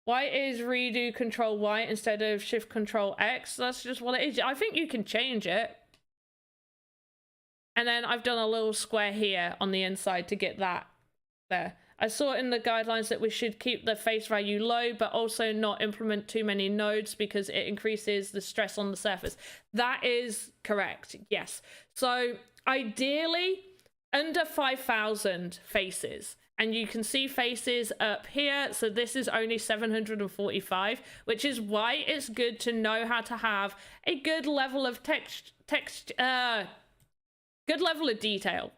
Why is redo Control Y instead of Shift Control X? That's just what it is. I think you can change it. And then I've done a little square here on the inside to get that there. I saw in the guidelines that we should keep the face value low, but also not implement too many nodes because it increases the stress on the surface. That is correct, yes. So ideally, under 5,000 faces. And you can see faces up here. So this is only 745, which is why it's good to know how to have a good level of good level of detail.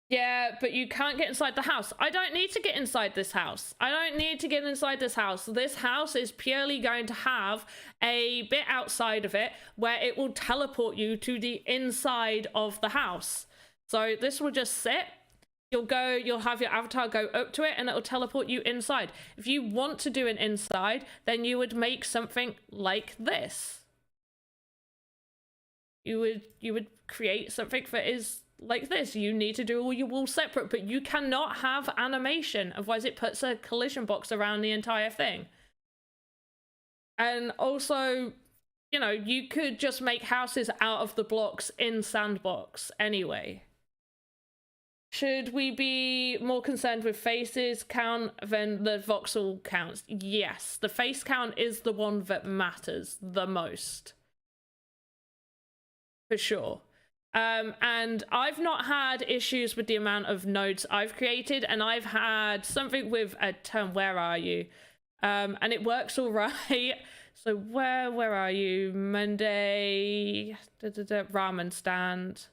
Yeah, but you can't get inside the house. I don't need to get inside this house. I don't need to get inside this house. This house is purely going to have a bit outside of it where it will teleport you to the inside of the house. So this will just sit. You'll have your avatar go up to it and it'll teleport you inside. If you want to do an inside, then you would make something like this. You would create something that is like this. You need to do all your walls separate, but you cannot have animation, otherwise it puts a collision box around the entire thing. And also, you know, you could just make houses out of the blocks in Sandbox anyway. Should we be more concerned with faces count than the voxel counts? Yes, the face count is the one that matters the most. For sure. And I've not had issues with the amount of nodes I've created, and I've had something with a term, where are you? And it works all right. So where are you? Monday, ramen stand.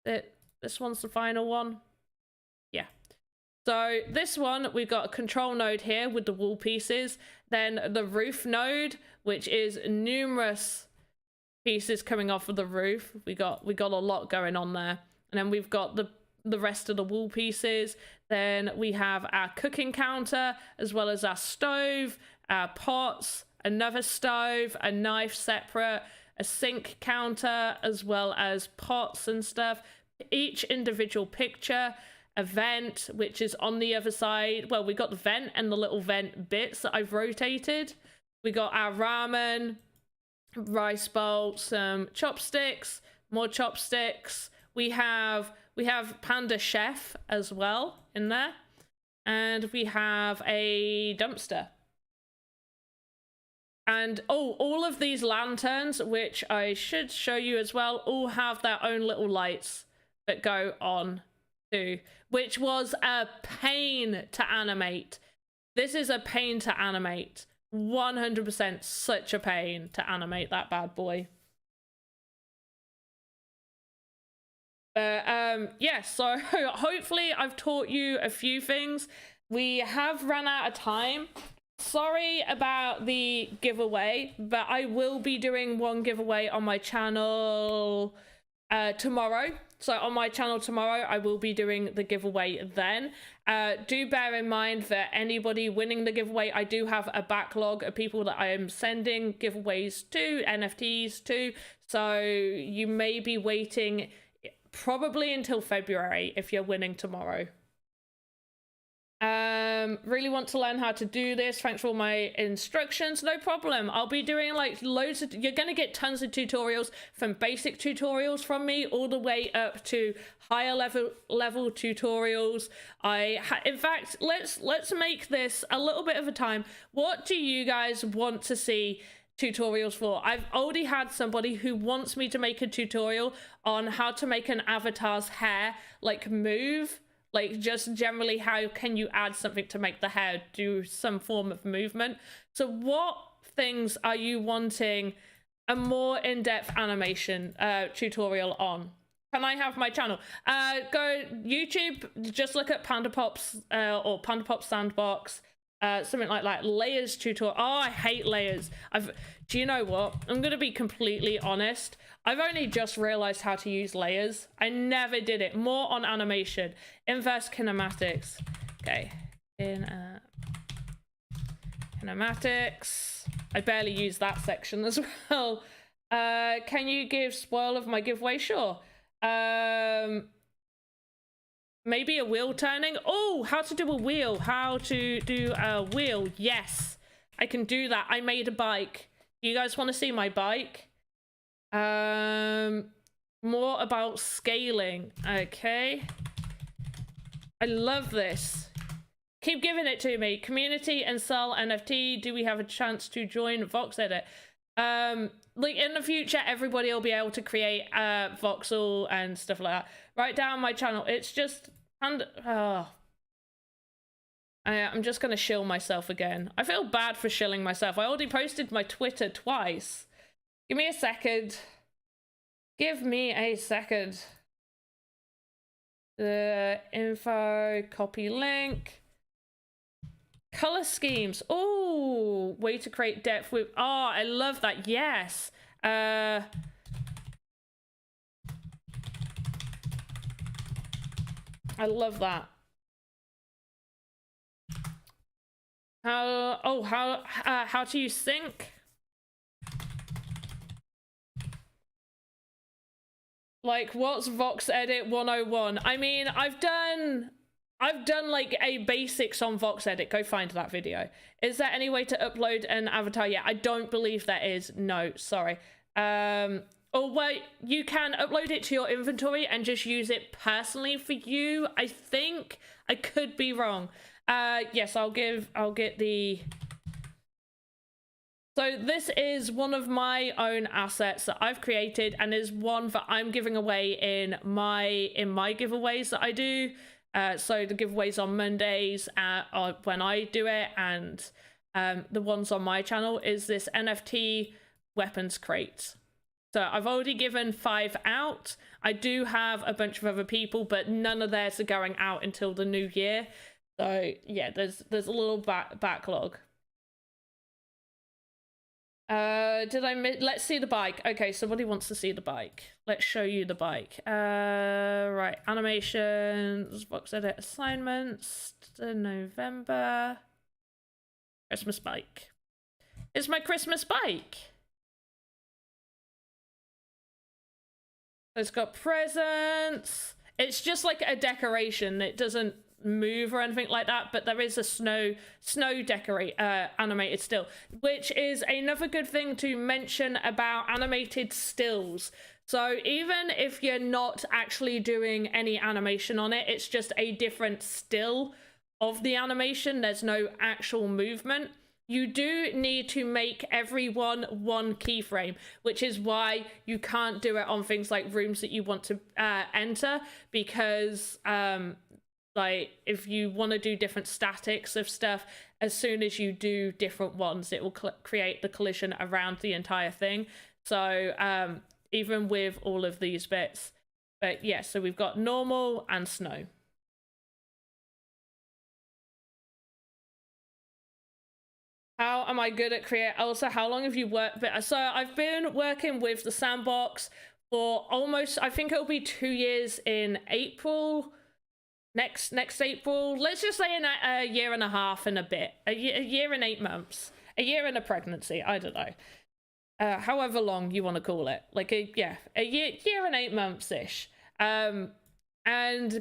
This one's the final one. Yeah. So this one, we've got a control node here with the wall pieces. Then the roof node, which is numerous pieces coming off of the roof. We got a lot going on there. And then we've got the rest of the wall pieces. Then we have our cooking counter, as well as our stove, our pots, another stove, a knife separate, a sink counter, as well as pots and stuff. Each individual picture, a vent, which is on the other side. Well, we got the vent and the little vent bits that I've rotated. We got our ramen, rice bowl, some chopsticks, more chopsticks. We have Panda Chef as well in there. And we have a dumpster. And all of these lanterns, which I should show you as well, all have their own little lights that go on too, which was a pain to animate. This is a pain to animate. 100% such a pain to animate that bad boy. Yeah, so hopefully I've taught you a few things. We have run out of time. Sorry about the giveaway, but I will be doing one giveaway on my channel tomorrow. So on my channel tomorrow, I will be doing the giveaway then. Do bear in mind that anybody winning the giveaway, I do have a backlog of people that I am sending giveaways to, NFTs to. So you may be waiting probably until February if you're winning tomorrow. Really want to learn how to do this. Thanks for all my instructions. No problem. I'll be doing like loads of, you're gonna get tons of tutorials, from basic tutorials from me all the way up to higher level tutorials. In fact, let's make this a little bit of a time. What do you guys want to see tutorials for? I've already had somebody who wants me to make a tutorial on how to make an avatar's hair like move. Like, just generally, how can you add something to make the hair do some form of movement? So what things are you wanting a more in-depth animation tutorial on? Can I have my channel? Go YouTube, just look at Panda Pops or Panda Pop Sandbox, something like that. Layers tutorial. Oh, I hate layers. Do you know what? I'm going to be completely honest. I've only just realized how to use layers. I never did it. More on animation. Inverse kinematics. Okay. Kinematics. I barely use that section as well. Can you give spoil of my giveaway? Sure. Maybe a wheel turning. Oh, how to do a wheel. How to do a wheel. Yes, I can do that. I made a bike. You guys want to see my bike? More about scaling. Okay. I love this. Keep giving it to me. Community and sell NFT. Do we have a chance to join VoxEdit? Like in the future, everybody will be able to create Voxel and stuff like that. Right down my channel. It's just I'm just gonna shill myself again. I feel bad for shilling myself. I already posted my Twitter twice. Give me a second. Give me a second. The info, copy link. Color schemes. Oh, way to create depth with. Oh, I love that. Yes. I love that. How to use sync? Like, what's VoxEdit 101? I mean, I've I've done like a basics on VoxEdit. Go find that video. Is there any way to upload an avatar? Yeah, I don't believe there is. No, sorry. Or wait, you can upload it to your inventory and just use it personally for you. I think I could be wrong. Yes, I'll get the. So this is one of my own assets that I've created and is one that I'm giving away in my giveaways that I do. So the giveaways on Mondays when I do it, and the ones on my channel is this NFT weapons crate. So I've already given 5 out. I do have a bunch of other people, but none of theirs are going out until the new year. So yeah, there's a little backlog. Let's see the bike. Okay, somebody wants to see the bike. Let's show you the bike. Right, animations, VoxEdit assignments, November. Christmas bike. It's my Christmas bike. It's got presents. It's just like a decoration. It doesn't move or anything like that, but there is a snow animated still, which is another good thing to mention about animated stills. So even if you're not actually doing any animation on it, it's just a different still of the animation. There's no actual movement. You do need to make everyone one keyframe, which is why you can't do it on things like rooms that you want to enter, because like if you want to do different statics of stuff, as soon as you do different ones, it will create the collision around the entire thing. So even with all of these bits, but yeah, so we've got normal and snow. How am I good at create? Also, how long have you worked? So I've been working with the Sandbox for almost, I think it'll be 2 years in April. Next April. Let's just say in a year and a half and a bit. A year and 8 months. A year and a pregnancy. I don't know. However long you want to call it. Like a year and 8 months-ish. And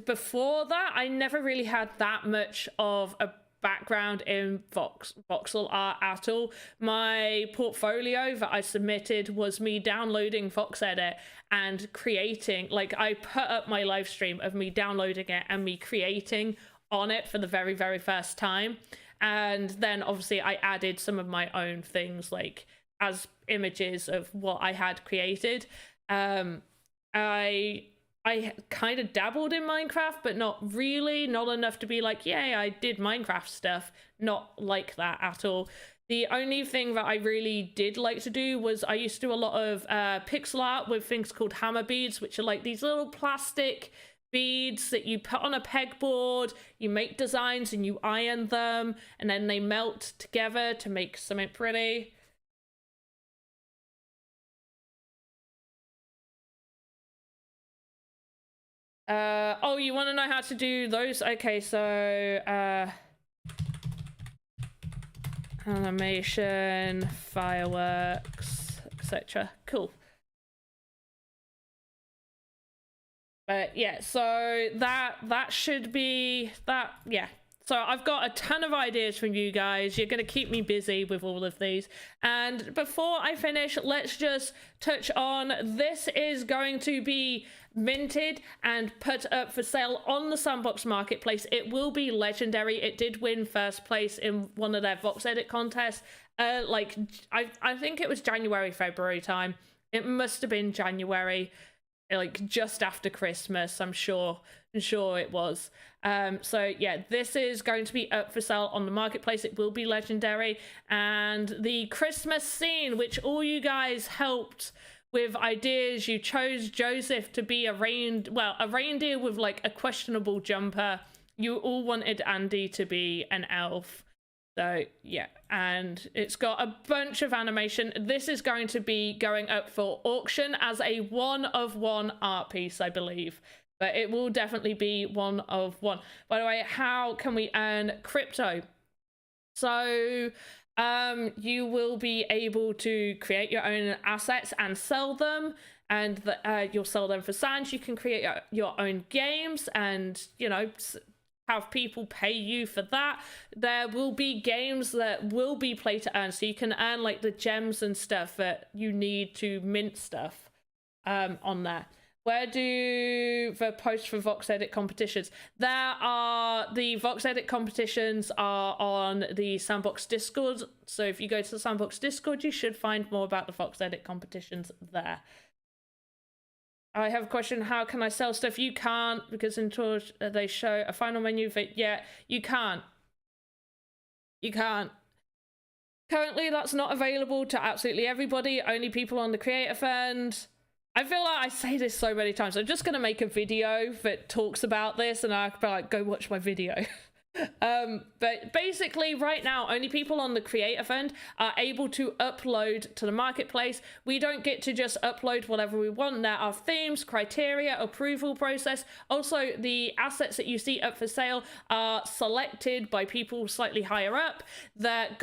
before that, I never really had that much of a background in voxel art at all. My portfolio that I submitted was me downloading VoxEdit and creating, like I put up my live stream of me downloading it and me creating on it for the very, very first time. And then obviously I added some of my own things, like as images of what I had created. I kind of dabbled in Minecraft, but not really, not enough to be like, yay, I did Minecraft stuff. Not like that at all. The only thing that I really did like to do was I used to do a lot of pixel art with things called hammer beads, which are like these little plastic beads that you put on a pegboard, you make designs and you iron them, and then they melt together to make something pretty. Oh, you want to know how to do those? Okay, so animation, fireworks, etc. Cool. But yeah, so that should be that. Yeah. So I've got a ton of ideas from you guys. You're going to keep me busy with all of these. And before I finish, let's just touch on, this is going to be minted and put up for sale on the Sandbox marketplace. It will be legendary. It did win first place in one of their VoxEdit contests. Like I think it was January, February time. It must have been January, like just after Christmas, I'm sure it was. So yeah, this is going to be up for sale on the marketplace. It will be legendary. And the Christmas scene, which all you guys helped with ideas, you chose Joseph to be a reindeer with like a questionable jumper. You all wanted Andy to be an elf. So yeah, and it's got a bunch of animation. This is going to be going up for auction as a 1-of-1 art piece, I believe. But it will definitely be 1-of-1. By the way, how can we earn crypto? So you will be able to create your own assets and sell them, and you'll sell them for Sands. You can create your own games and, you know, have people pay you for that. There will be games that will be play to earn, so you can earn like the gems and stuff that you need to mint stuff on there. Where do the posts for VoxEdit competitions? The VoxEdit competitions are on the Sandbox Discord. So if you go to the Sandbox Discord, you should find more about the VoxEdit competitions there. I have a question. How can I sell stuff? You can't, because until they show a final menu. Yeah, you can't. You can't. Currently, that's not available to absolutely everybody. Only people on the Creator Fund. I feel like I say this so many times. I'm just going to make a video that talks about this, and I'll be like, go watch my video. But basically right now only people on the Creator Fund are able to upload to the marketplace. We don't get to just upload whatever we want. There are themes, criteria, approval process. Also, the assets that you see up for sale are selected by people slightly higher up that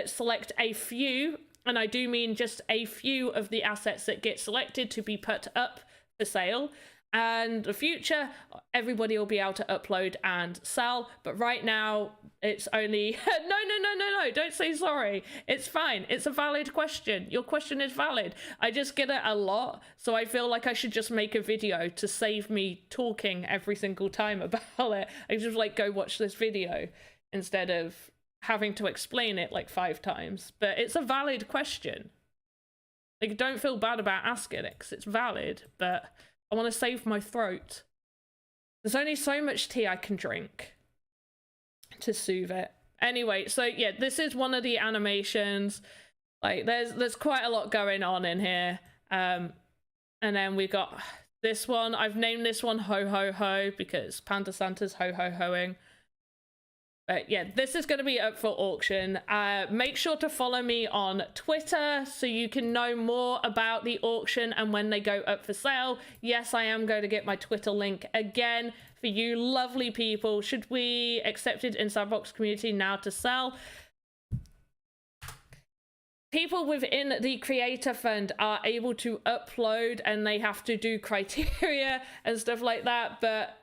select a few, and I do mean just a few of the assets that get selected to be put up for sale. And the future, everybody will be able to upload and sell. But right now, it's only... No, don't say sorry. It's fine. It's a valid question. Your question is valid. I just get it a lot, so I feel like I should just make a video to save me talking every single time about it. I just like, go watch this video instead of having to explain it like 5 times. But it's a valid question. Like, don't feel bad about asking it, because it's valid, but... I want to save my throat. There's only so much tea I can drink to soothe it. Anyway, so yeah, this is one of the animations. Like, there's quite a lot going on in here. And then we got this one. I've named this one Ho Ho Ho because Panda Santa's ho ho hoing. But yeah, this is going to be up for auction. Make sure to follow me on Twitter so you can know more about the auction and when they go up for sale. Yes, I am going to get my Twitter link again for you lovely people. Should we accept it in Sandbox community now to sell? People within the Creator Fund are able to upload and they have to do criteria and stuff like that. But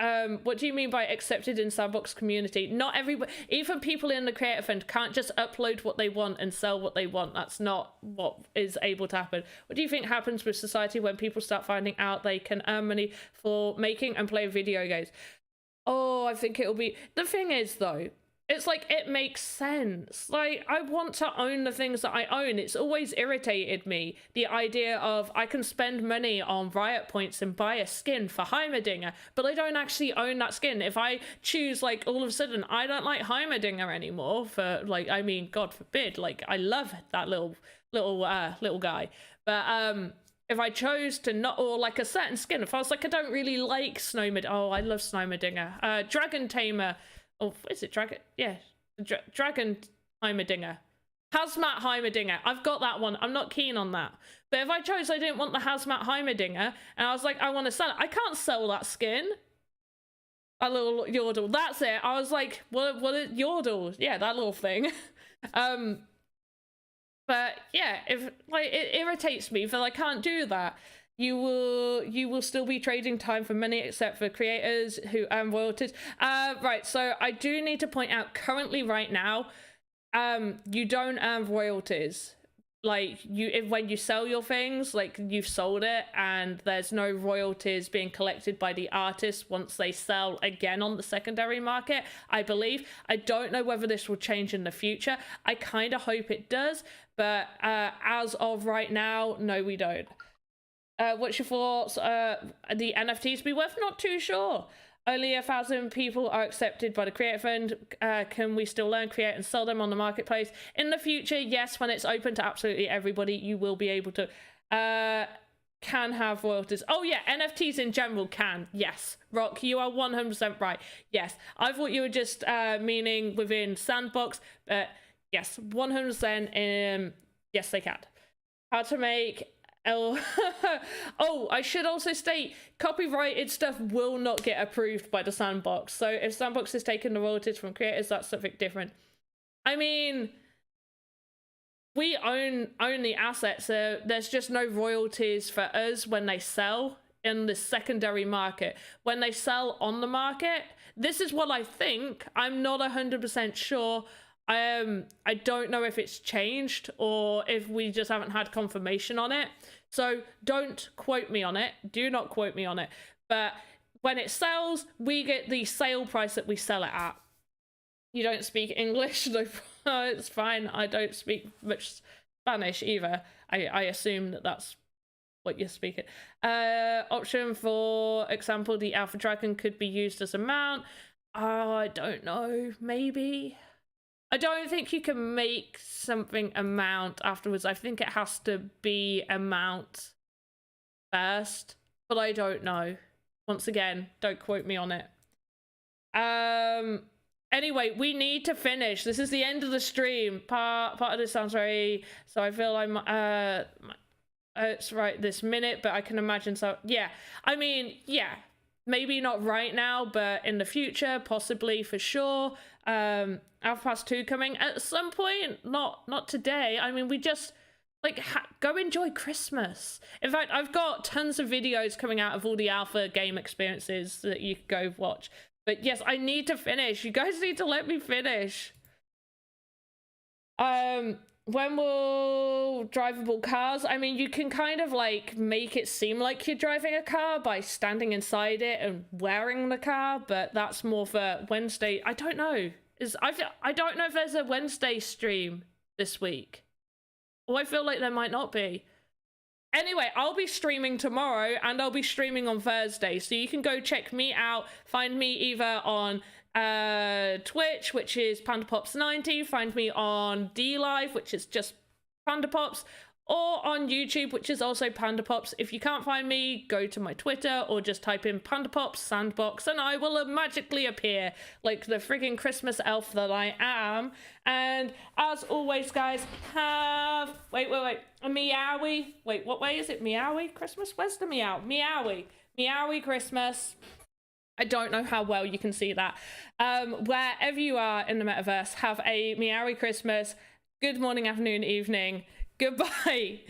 what do you mean by accepted in Sandbox community? Not everybody, even people in the Creator Fund can't just upload what they want and sell what they want. That's not what is able to happen. What do you think happens with society when people start finding out they can earn money for making and playing video games? Oh, I think it'll be... The thing is, though, it's like, it makes sense. Like, I want to own the things that I own. It's always irritated me, the idea of I can spend money on Riot points and buy a skin for Heimerdinger, but I don't actually own that skin. If I choose, like, all of a sudden, I don't like Heimerdinger anymore for, like, I mean, God forbid, like, I love that little guy. But, if I chose to not, or like a certain skin, if I was like, I don't really like Snowmerd, oh, I love Snowmerdinger. Dragon Tamer, oh, is it Dragon? Yeah, Dragon Heimerdinger. Hazmat Heimerdinger. I've got that one. I'm not keen on that. But if I chose I didn't want the Hazmat Heimerdinger, and I was like, I want to sell it, I can't sell that skin. A little Yordle. That's it. I was like, what Yordle? Yeah, that little thing. But yeah, if like it irritates me that I can't do that. You will still be trading time for money except for creators who earn royalties. Right, so I do need to point out currently right now, you don't earn royalties. Like, when you sell your things, like, you've sold it and there's no royalties being collected by the artists once they sell again on the secondary market, I believe. I don't know whether this will change in the future. I kind of hope it does, but as of right now, no, we don't. What's your thoughts? The NFTs be worth? Not too sure. Only 1,000 people are accepted by the Creator Fund. Can we still learn, create, and sell them on the marketplace? In the future, yes, when it's open to absolutely everybody, you will be able to. Can have royalties. Oh yeah, NFTs in general can. Yes. Rock, you are 100% right. Yes. I thought you were just meaning within Sandbox, but yes, 100%. Yes, they can. How to make... Oh, I should also state, copyrighted stuff will not get approved by the Sandbox. So if Sandbox is taking the royalties from creators, that's something different. I mean, we own the assets, so there's just no royalties for us when they sell in the secondary market. When they sell on the market, this is what I think. I'm not 100% sure. I don't know if it's changed or if we just haven't had confirmation on it. So don't quote me on it. Do not quote me on it. But when it sells, we get the sale price that we sell it at. You don't speak English? No, it's fine. I don't speak much Spanish either. I assume that that's what you're speaking. Option for example, the Alpha Dragon could be used as a mount. I don't know. Maybe. I don't think you can make something a mount afterwards. I think it has to be a mount first, but I don't know. Once again, don't quote me on it. Anyway, we need to finish. This is the end of the stream. Part of this sounds very... So I feel I'm... it's right this minute, but I can imagine so... Yeah, I mean, yeah. Maybe not right now, but in the future, possibly for sure. Alpha Pass 2 coming at some point, not today. I mean, we just like go enjoy Christmas. In fact, I've got tons of videos coming out of all the alpha game experiences that you could go watch. But yes, I need to finish. You guys need to let me finish. When will drivable cars? I mean, you can kind of like make it seem like you're driving a car by standing inside it and wearing the car, but that's more for Wednesday. I don't know. I don't know if there's a Wednesday stream this week. Oh, I feel like there might not be. Anyway, I'll be streaming tomorrow and I'll be streaming on Thursday, so you can go check me out. Find me either on Twitch, which is PandaPops90, find me on DLive, which is just PandaPops, or on YouTube, which is also PandaPops. If you can't find me, go to my Twitter or just type in PandaPops Sandbox and I will magically appear like the friggin' Christmas elf that I am. And as always, guys, have wait a meowie. Wait, what way is it? Meowie Christmas? Where's the meow? Meowie Christmas. I don't know how well you can see that. Wherever you are in the metaverse, have a meowie Christmas. Good morning, afternoon, evening. Goodbye.